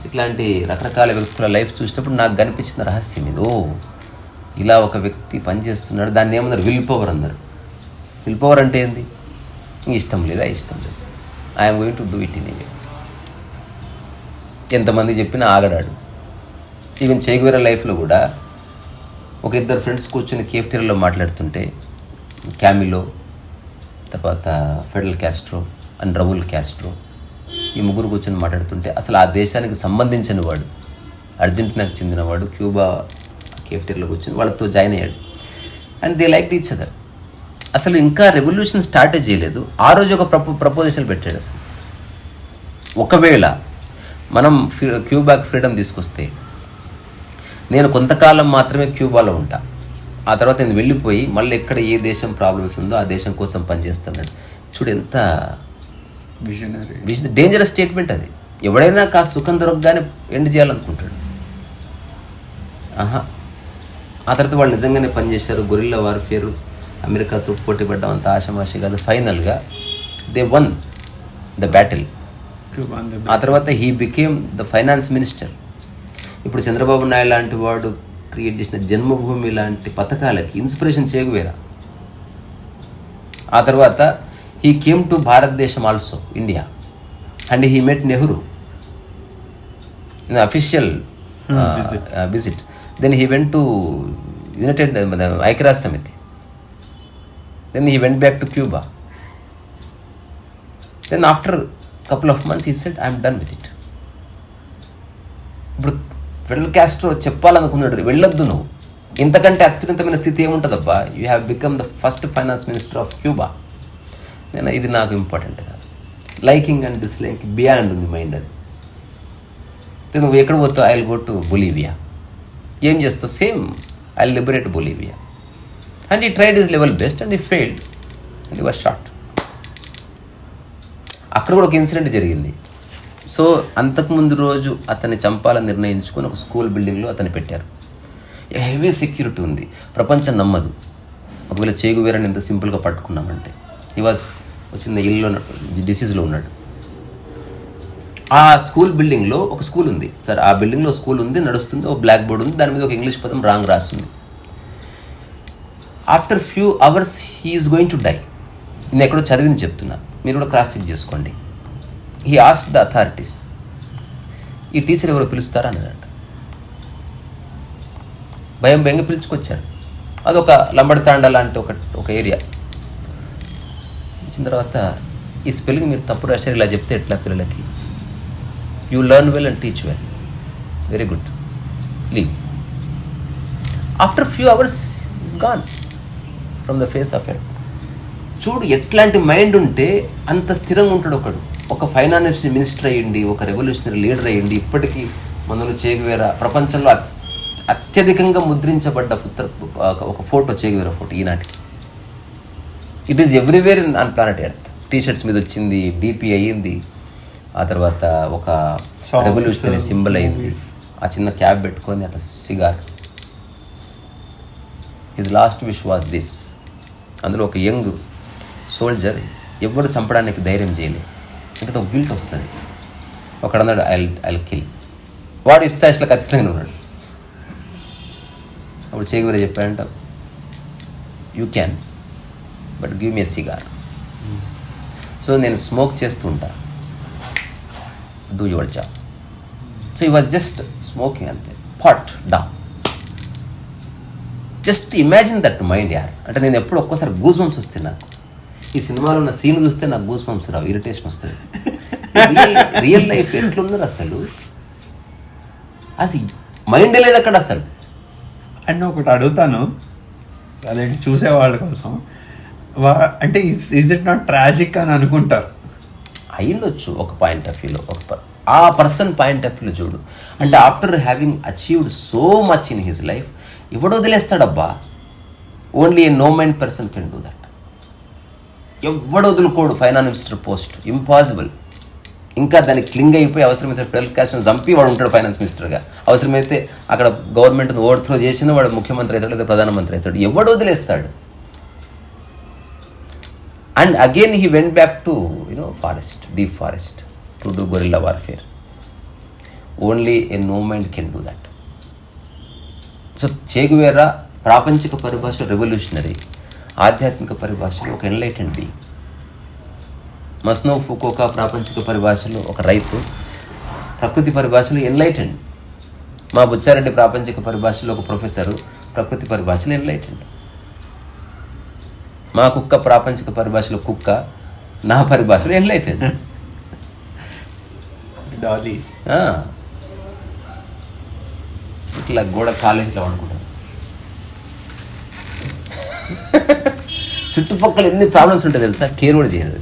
ఇట్లాంటి రకరకాల వ్యక్తుల లైఫ్ చూసినప్పుడు నాకు కనిపించిన రహస్యం ఇదో, ఇలా ఒక వ్యక్తి పనిచేస్తున్నాడు. దాన్ని ఏమన్నారు, విల్ పవర్ అన్నారు. విల్ పవర్ అంటే ఏంది? ఇష్టం లేదా, ఇష్టం లేదు, I'm going to do it in India. ఎంతమంది చెప్పినా ఆగడాడు. ఈవెన్ చేగువేరా లైఫ్లో కూడా ఒక ఇద్దరు ఫ్రెండ్స్ కూర్చొని కేఫ్టేరియాలో మాట్లాడుతుంటే, క్యామిలో, తర్వాత Fidel Castro and Raul Castro, ఈ ముగ్గురు కూర్చొని మాట్లాడుతుంటే అసలు ఆ దేశానికి సంబంధించిన వాడు, అర్జెంటీనాకు చెందినవాడు, క్యూబా కేఫ్టేరియాలో కూర్చొని వాళ్ళతో జాయిన్ అయ్యాడు. And they like each other. అసలు ఇంకా రెవల్యూషన్ స్టార్టే చేయలేదు, ఆ రోజు ఒక ప్రపోజల్ పెట్టాడు. అసలు ఒకవేళ మనం క్యూబాకి ఫ్రీడమ్ తీసుకొస్తే నేను కొంతకాలం మాత్రమే క్యూబాలో ఉంటా, ఆ తర్వాత నేను వెళ్ళిపోయి మళ్ళీ ఎక్కడ ఏ దేశం ప్రాబ్లమ్స్ ఉందో ఆ దేశం కోసం పనిచేస్తున్నాడు. చూడు ఎంత విజనరీ, డేంజరస్ స్టేట్మెంట్ అది. ఎవడైనా కాస్త సుఖం దొరకగానే ఎండ్ చేయాలనుకుంటాడు. ఆ తర్వాత వాళ్ళు నిజంగానే పనిచేశారు. గొరిల్లా వార్ఫేర్, అమెరికాతో పోటీ పడ్డం అంత ఆషమాషి కాదు. ఫైనల్గా దే వన్ ద బ్యాటిల్. ఆ తర్వాత he became the finance minister. ఇప్పుడు చంద్రబాబు నాయుడు లాంటి వాడు క్రియేట్ చేసిన జన్మభూమి లాంటి పథకాలకి ఇన్స్పిరేషన్ చేగువేరా. ఆ తర్వాత హీ కేమ్ టు భారతదేశం also, India, and he met Nehru in official visit. Then he went to united ఐక్యరాజ్య సమితి. Then he went back to Cuba. Then after couple of months he said I'm done with it. ఇప్పుడు Fidel Castro చెప్పాలనుకున్నాడు, వెళ్ళొద్దు నువ్వు, ఇంతకంటే అత్యున్నతమైన స్థితి ఏముంటుందబ్బా, you have become the first finance minister of Cuba. ఇది నాకు ఇంపార్టెంట్ కాదు. లైకింగ్ అండ్ డిస్లైకింగ్ బియాండ్ ఉంది మైండ్. అది నువ్వు ఎక్కడ పోతావు, I will go to Bolivia. ఏం చేస్తావు, same I will liberate Bolivia. And he tried his level best and he failed and he was shot. అక్కడ కూడా ఒక ఇన్సిడెంట్ జరిగింది. సో అంతకుముందు రోజు అతన్ని చంపాలని నిర్ణయించుకొని ఒక స్కూల్ బిల్డింగ్లో అతన్ని పెట్టారు. హెవీ సెక్యూరిటీ ఉంది, ప్రపంచం నమ్మదు. ఒకవేళ చేగువేరాని ఎంత సింపుల్గా పట్టుకున్నామంటే. ఈ వాజ్ వచ్చిన ఇల్లు డిసీజ్లో ఉన్నాడు. ఆ స్కూల్ బిల్డింగ్లో ఒక స్కూల్ ఉంది సార్, ఆ బిల్డింగ్లో స్కూల్ ఉంది, నడుస్తుంది, ఒక బ్లాక్ బోర్డ్ ఉంది, దాని మీద ఒక ఇంగ్లీష్ పదం రాంగ్ రాస్తుంది. After few hours he is going to die. నేను ఎక్కడో చదివింది చెప్తున్నా, మీరు కూడా క్రాస్ చెక్ చేసుకోండి. హీ ఆస్క్డ్ ద అథారిటీస్, ఈ టీచర్ ఎవరో పిలుస్తారా అన్నాడంట. భయంగా పిలుచుకొచ్చారు. అదొక లంబడితాండ లాంటి ఒక ఏరియా. వచ్చిన తర్వాత ఈ స్పెల్లింగ్ మీరు తప్పు రాశారు, ఇలా చెప్తే ఎట్లా పిల్లలకి, you learn well and teach well, very good, leave. After few hours is gone from the face of earth. చూడు ఎట్లాంటి మైండ్ ఉంటే అంత స్థిరంగా ఉంటాడు ఒకడు. ఒక ఫైనాన్స్ మినిస్టర్ అయ్యింది, ఒక రెవల్యూషనరీ లీడర్ అయ్యింది. ఇప్పటికీ మనలో చేగువేరా ప్రపంచంలో అత్యధికంగా ముద్రించబడ్డ ఒక ఫోటో, చేగువేరా ఫోటో ఈనాటికి. It is everywhere on planet earth. T-shirts మీద వచ్చింది, డిపి అయ్యింది, ఆ తర్వాత ఒక రెవల్యూషనరీ సింబల్ అయింది. ఆ చిన్న క్యాబ్ పెట్టుకొని అట్లా cigar. His last wish was this. అందులో ఒక యంగ్ సోల్జర్ ఎవరు చంపడానికి ధైర్యం చేయలేదు, ఎందుకంటే ఒక గిల్ట్ వస్తుంది. ఒకడన్నాడు ఐ కిల్, వాడు ఇష్టాయిష్లకు ఖచ్చితంగా ఉన్నాడు. అప్పుడు చేగువేరా చెప్పాడంట, you can but give me a cigar. So నేను స్మోక్ చేస్తూ ఉంటా, డూ యువర్ జాబ్. సో ఈ వాజ్ జస్ట్ స్మోకింగ్ అంతే, put down. Just imagine that mind యార్. అంటే నేను ఎప్పుడు ఒక్కోసారి గూస్ బంప్స్ వస్తాయి నాకు. ఈ సినిమాలో ఉన్న సీన్ చూస్తే నాకు గూస్ బంప్స్ రావు, ఇరిటేషన్ వస్తుంది. రియల్ లైఫ్ ఎట్లున్నారు అసలు మైండ్ లేదు అక్కడ అసలు. అండ్ ఒకటి అడుగుతాను, అదేంటి చూసేవాళ్ళ కోసం, అంటే ఈజ్ ఇట్ నాట్ ట్రాజిక్ అని అనుకుంటారు. అయ్యిండొచ్చు ఒక పాయింట్ ఆఫ్ వ్యూలో, ఆ పర్సన్ పాయింట్ ఆఫ్ వ్యూలో చూడు. అంటే after having achieved so much in his life ఎవడు వదిలేస్తాడబ్బా? Only a no mind person can do that. ఎవడు వదులుకోడు ఫైనాన్స్ మినిస్టర్ పోస్ట్, ఇంపాసిబుల్. ఇంకా దానికి క్లింగ్ అయిపోయి అవసరమైతే ఫెడరల్ క్యాష్ను చంపి వాడు ఉంటాడు ఫైనాన్స్ మినిస్టర్గా. అవసరమైతే అక్కడ గవర్నమెంట్ని ఓవర్ త్రో చేసిన వాడు ముఖ్యమంత్రి అవుతాడు లేదా ప్రధానమంత్రి అవుతాడు. ఎవడు వదిలేస్తాడు? And again he went back to forest, deep forest to do guerrilla warfare. Only a no mind can do that. So Che Guevara ప్రాపంచిక పరిభాషలో రెవల్యూషనరీ, ఆధ్యాత్మిక పరిభాషలో ఒక ఎన్లైటెండ్ బీయింగ్. మస్నో ఫుకోకా ప్రాపంచిక పరిభాషలో ఒక రైతు, ప్రకృతి పరిభాషలో ఎన్లైటెండ్. మా బుచ్చారెడ్డి ప్రాపంచిక పరిభాషలో ఒక ప్రొఫెసరు, ప్రకృతి పరిభాషలో ఎన్లైటెండ్. మా కుక్క ప్రాపంచిక పరిభాషలో కుక్క, నా పరిభాషలో ఎన్లైటెండ్. ఇట్లా గోడ కాలు ఇట్లా అనుకుంటాను. చుట్టుపక్కల ఎన్ని ప్రాబ్లమ్స్ ఉంటాయి తెలుసా, కేర్ కూడా చేయదు.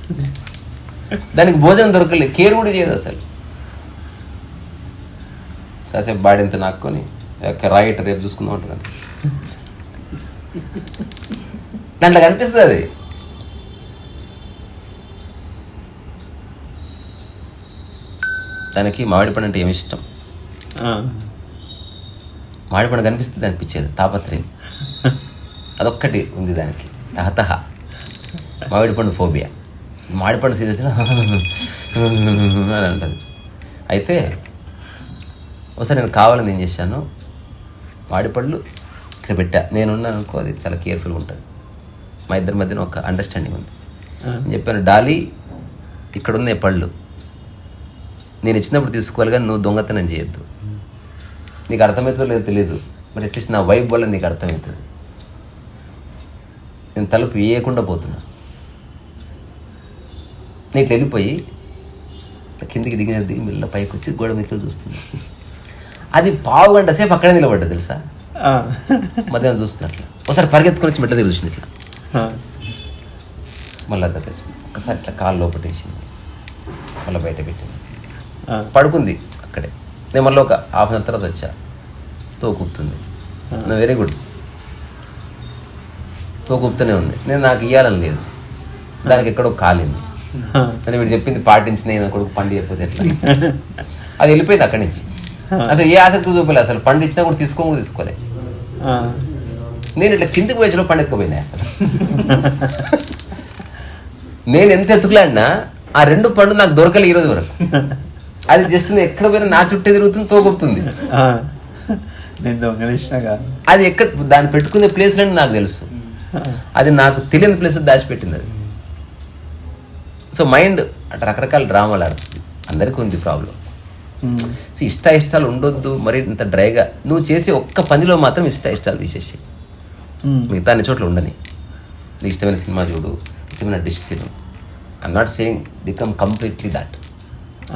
దానికి భోజనం దొరకలేదు, కేర్ కూడా చేయదు అసలు. కాసేపు బాడీ ఎంత నాక్కొని రైట్ రేపు చూసుకుందాం ఉంటుంది. దాంట్లో కనిపిస్తుంది అది. దానికి మామిడి పండు అంటే ఏమి ఇష్టం, మామిడి పండు కనిపిస్తుంది అనిపించేది, తాపత్రయం అదొక్కటి ఉంది దానికి. తహతహ మామిడి పండు ఫోబియా. మామిడి పండు సీజన్ వచ్చిన అని అంటుంది. అయితే ఒకసారి నేను కావాలని ఏం చేశాను, మామిడి పళ్ళు ఇక్కడ పెట్టా, నేనున్నాను అనుకో, అది చాలా కేర్ఫుల్గా ఉంటుంది. మా ఇద్దరి మధ్యన ఒక అండర్స్టాండింగ్ ఉంది. నేను చెప్పాను, డాలీ ఇక్కడ ఉంది పళ్ళు, నేను ఇచ్చినప్పుడు తీసుకోవాలి కానీ నువ్వు దొంగతనం చేయొద్దు. నీకు అర్థమవుతుందో లేదో తెలియదు, మరి అట్లీస్ట్ నా వైబ్ వల్ల నీకు అర్థమవుతుంది. నేను తలుపు వేయకుండా పోతున్నా, నేను ఇట్లా వెళ్ళిపోయి కిందికి దిగి మెల్ల పైకి వచ్చి గోడ మీద చూస్తున్నా. అది పావు గంట సేపు అక్కడే నిలబడ్డా తెలుసా, మధ్యాహ్నం చూస్తున్నట్లు. ఒకసారి పరిగెత్తుకొని వచ్చి మెట్ల దగ్గర చూసింది ఇట్లా, మళ్ళీ దగ్గర వచ్చింది, ఒకసారి ఇట్లా కాళ్ళు లోపటేసింది, మళ్ళీ బయట పెట్టింది, పడుకుంది అక్కడే. నేను మళ్ళీ ఒక హాఫ్ అన్ అవర్ తర్వాత వచ్చా, తోకూపుతుంది. వెరీ గుడ్, తోకూపుతూనే ఉంది. నేను నాకు ఇవ్వాలని లేదు, దానికి ఎక్కడో కాలింది. అని వీడు చెప్పింది పాటించిన నేను కొడుకు పండు చెప్పితే ఎట్లా, అది వెళ్ళిపోయింది అక్కడి నుంచి. అసలు ఏ ఆసక్తి చూపలేదు, అసలు పండు ఇచ్చినా కూడా తీసుకోలే. నేను ఇట్లా కిందికి వేసిన పండు ఎత్తుకుపోయినా. అసలు నేను ఎంత ఎత్తుకులాడినా ఆ రెండు పండు నాకు దొరకలే ఈరోజు వరకు. అది జస్ట్ నేను ఎక్కడ పోయినా నా చుట్టే తిరుగుతుంది, తోగొప్పుతుంది. అది ఎక్కడ దాన్ని పెట్టుకునే ప్లేస్ అని నాకు తెలుసు, అది నాకు తెలియని ప్లేస్ దాచిపెట్టింది అది. సో మైండ్ అట్లా రకరకాల డ్రామాలు ఆడుతుంది. అందరికీ ఉంది ప్రాబ్లం. సో ఇష్టాలు ఉండొద్దు మరి ఇంత డ్రైగా. నువ్వు చేసే ఒక్క పనిలో మాత్రం ఇష్టాలు తీసేసి మిగతా అన్ని చోట్ల ఉండని. నీకు ఇష్టమైన సినిమా చూడు, ఇష్టమైన డిష్ తిను. I'm not saying become completely that.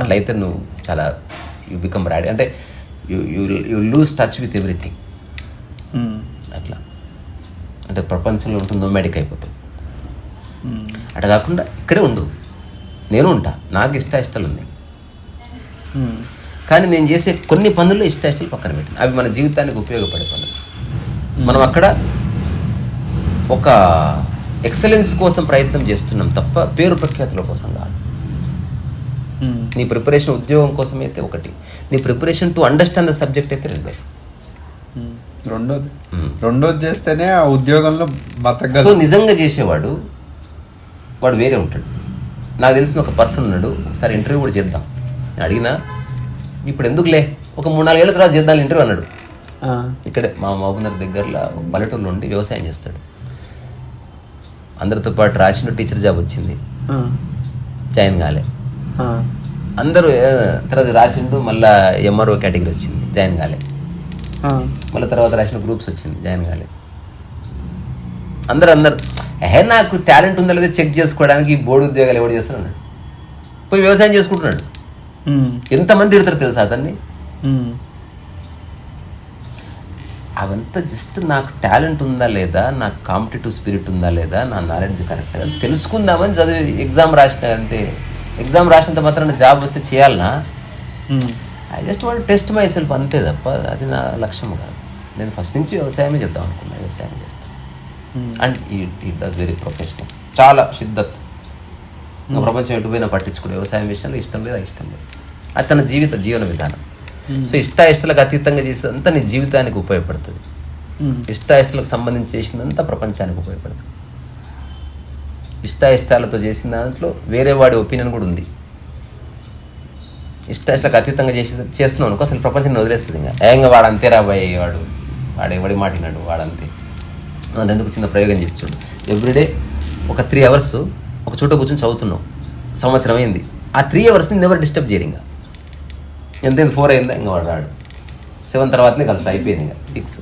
అట్లయితే నువ్వు చాలా యూ బికమ్ రాడీ, అంటే you lose touch with everything. అట్లా అంటే ప్రపంచంలో ఉంటుంది, నోమాడిక్ అయిపోతావు. అట్లా కాకుండా ఇక్కడే ఉండు. నేను ఉంటా, నాకు ఇష్టాలు ఉన్నాయి, కానీ నేను చేసే కొన్ని పనుల్లో ఇష్టాలు పక్కన పెట్టిన, అవి మన జీవితానికి ఉపయోగపడే పనులు. మనం అక్కడ ఒక ఎక్సలెన్స్ కోసం ప్రయత్నం చేస్తున్నాం తప్ప పేరు ప్రఖ్యాతుల కోసం కాదు. నీ ప్రిపరేషన్ ఉద్యోగం కోసం అయితే ఒకటి, నీ preparation to understand the subject అయితే రెండోది చేస్తేనే ఆ ఉద్యోగంలో బతక. సో నిజంగా చేసేవాడు వాడు వేరే ఉంటాడు. నాకు తెలిసిన ఒక పర్సన్ ఉన్నాడు, ఒకసారి ఇంటర్వ్యూ కూడా చేద్దాం నేను అడిగినా, ఇప్పుడు ఎందుకులే ఒక 3-4 ఏళ్ళ తర్వాత చేద్దాం ఇంటర్వ్యూ అన్నాడు. ఇక్కడే మా మహబూబ్నగర్ దగ్గరలో పల్లెటూరులో ఉండి వ్యవసాయం చేస్తాడు. అందరితో పాటు రాసిన టీచర్ జాబ్ వచ్చింది, జాయిన్ కాలే. అందరూ తర్వాత రాసిండు, మళ్ళీ ఎంఆర్ఓ కేటగిరీ వచ్చింది, జాయిన్ కాలే. మళ్ళీ తర్వాత రాసిన గ్రూప్స్ వచ్చింది, జాయిన్ కాలే. అందరు నాకు టాలెంట్ ఉందా లేదా చెక్ చేసుకోవడానికి బోర్డు ఉద్యోగాలు ఎవడు చేస్తున్నాడు, పోయి వ్యవసాయం చేసుకుంటున్నాడు. ఎంతమంది తిడతారు తెలుసా అతన్ని. అవంతా జస్ట్ నాకు టాలెంట్ ఉందా లేదా, నాకు కాంపిటేటివ్ స్పిరిట్ ఉందా లేదా, నా నాలెడ్జ్ కరెక్ట్గా తెలుసుకుందామని చదివి ఎగ్జామ్ రాసిన అంతే. ఎగ్జామ్ రాసినంత మాత్రం జాబ్ వస్తే చేయాలనా? I just want test myself అంతే తప్ప అది నా లక్ష్యం కాదు. నేను ఫస్ట్ నుంచి వ్యవసాయమే చేద్దాం అనుకున్నా, వ్యవసాయం చేస్తాను. And it does very professional, చాలా షిద్దత్. ఇంకా ప్రపంచం ఎటుపోయినా పట్టించుకునే వ్యవసాయం విషయంలో ఇష్టం లేదు, ఇష్టం లేదు. అది తన జీవన విధానం. సో ఇష్టాయిష్టాలకు అతీతంగా చేసేదంతా నీ జీవితానికి ఉపయోగపడుతుంది. ఇష్టాయిష్టాలకు సంబంధించి చేసిందంతా ప్రపంచానికి ఉపయోగపడుతుంది. ఇష్టాయిష్టాలతో చేసిన దాంట్లో వేరే వాడి ఒపీనియన్ కూడా ఉంది. ఇష్టాయిష్టాలకు అతీతంగా చేస్తున్నావు అనుకో, అసలు ప్రపంచాన్ని వదిలేస్తుంది. ఇంకా వాడు అంతే రాబోయే, వాడు ఎవడి మాటినాడు, వాడంతే. అందుకు చిన్న ప్రయోగం చేసి చూడు. ఎవ్రీడే ఒక 3 hours ఒక చోట కూర్చొని చదువుతున్నావు, సంవత్సరం అయింది. ఆ 3 hours ఎవరు డిస్టర్బ్ చేయరు. ఇంకా ఎంతైంది 4 అయిందా, ఇంకా వాడు రాడు. 7 తర్వాతనే కలిసి అయిపోయింది, ఇంకా ఫిక్స్.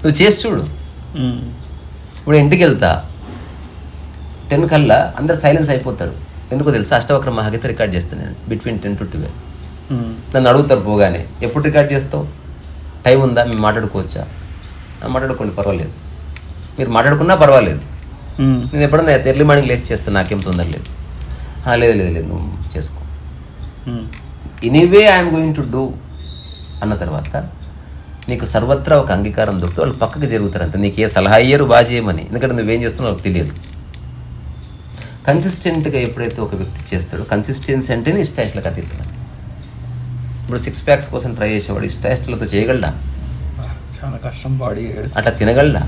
నువ్వు చేసి చూడు. ఇప్పుడు ఇంటికి వెళ్తా 10 కల్లా అందరు సైలెన్స్ అయిపోతారు. ఎందుకో తెలుసా, అష్టవక్ర మహాగీత రికార్డ్ చేస్తాను నేను బిట్వీన్ 10 to 12. నన్ను అడుగుతారు పోగానే, ఎప్పుడు రికార్డ్ చేస్తావు, టైం ఉందా, మేము మాట్లాడుకోవచ్చా? మాట్లాడుకోండి, పర్వాలేదు. మీరు మాట్లాడుకున్నా పర్వాలేదు. నేను ఎప్పుడన్నా ఎర్లీ మార్నింగ్ లేచి చేస్తాను, నాకేం తొందర లేదు. లేదు నువ్వు చేసుకో. Anyway I'm going to do అన్న తర్వాత నీకు సర్వత్రా ఒక అంగీకారం దొరుకుతుంది. వాళ్ళు పక్కకి జరుగుతారు అంతే. నీకు ఏ సలహా అయ్యారు బాగా చేయమని, ఎందుకంటే నువ్వేం చేస్తున్నావు వాళ్ళకి తెలియదు. కన్సిస్టెంట్గా ఎప్పుడైతే ఒక వ్యక్తి చేస్తాడో, కన్సిస్టెన్సీ అంటేనే ఇష్టాయిష్టాలకు అతీతం. ఇప్పుడు 6 packs కోసం ట్రై చేసేవాడు ఇష్టాయిష్టాలతో చేయగలడా? చాలా కష్టం. బాడీ అట్లా తినగలడా?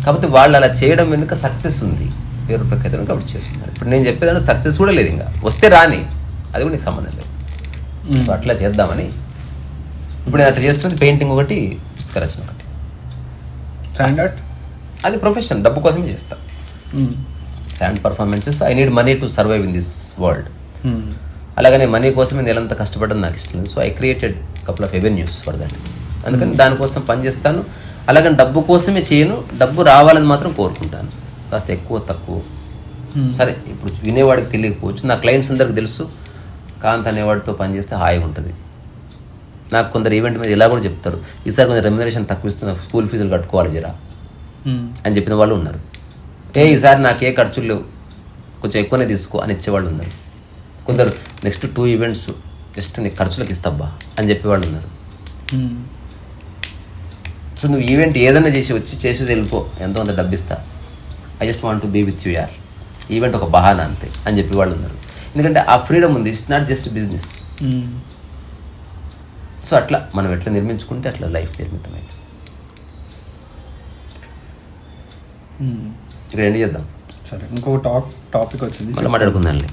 కాకపోతే వాళ్ళు అలా చేయడం వెనుక సక్సెస్ ఉంది, పేరు ప్రఖ్యాతులు కాబట్టి చేస్తున్నారు. ఇప్పుడు నేను చెప్పేదాన్ని సక్సెస్ కూడా లేదు, ఇంకా వస్తే రాని, అది కూడా నీకు సంబంధం లేదు. సో అట్లా చేద్దామని ఇప్పుడు నేను అట్లా చేస్తుంది. పెయింటింగ్ ఒకటి, పుస్తక రచన ఒకటి. అది ప్రొఫెషన్, డబ్బు కోసమే చేస్తా. Stand performances. I need money to survive in this world. అలాగనే మనీ కోసమే నెలంతా కష్టపడడం నాకు ఇష్టం లేదు. So I created couple of avenues for that. అందుకని దానికోసం పనిచేస్తాను. అలాగని డబ్బు కోసమే చేయను, డబ్బు రావాలని మాత్రం కోరుకుంటాను. కాస్త ఎక్కువ తక్కువ సరే. ఇప్పుడు వినేవాడికి తెలియకపోవచ్చు, నా క్లయింట్స్ అందరికి తెలుసు. కాంత్ అనేవాడితో పనిచేస్తే హాయిగా ఉంటుంది. నాకు కొందరు ఈవెంట్ మీద ఇలా కూడా చెప్తారు, ఈసారి కొంచెం రెమ్యునరేషన్ తక్కువ ఇస్తున్నా, స్కూల్ ఫీజులు కట్టుకోవాలి జరా అని చెప్పిన వాళ్ళు ఉన్నారు. ఈసారి నాకు ఏ ఖర్చులు లేవు, కొంచెం ఎక్కువనే తీసుకో అని ఇచ్చేవాళ్ళు ఉన్నారు. కొందరు నెక్స్ట్ 2 events జస్ట్ నీకు ఖర్చులకు ఇస్తాబ్బా అని చెప్పేవాళ్ళు ఉన్నారు. సో నువ్వు ఈవెంట్ ఏదైనా చేసి వెళ్ళిపో, ఎంతో అంత డబ్బు ఇస్తా, I just want to be with you యార్. ఈవెంట్ ఒక బహానా అంతే అని చెప్పి వాళ్ళు ఉన్నారు. ఎందుకంటే ఆ ఫ్రీడమ్ ఉంది, it's not just business. So అట్లా మనం ఎట్లా నిర్మించుకుంటే అట్లా లైఫ్ నిర్మితమైంది. ఇక్కడ ఎండ్ చేద్దాం. సరే, ఇంకో టాపిక్ వచ్చింది, మళ్ళీ మాట్లాడుకుందాంలే.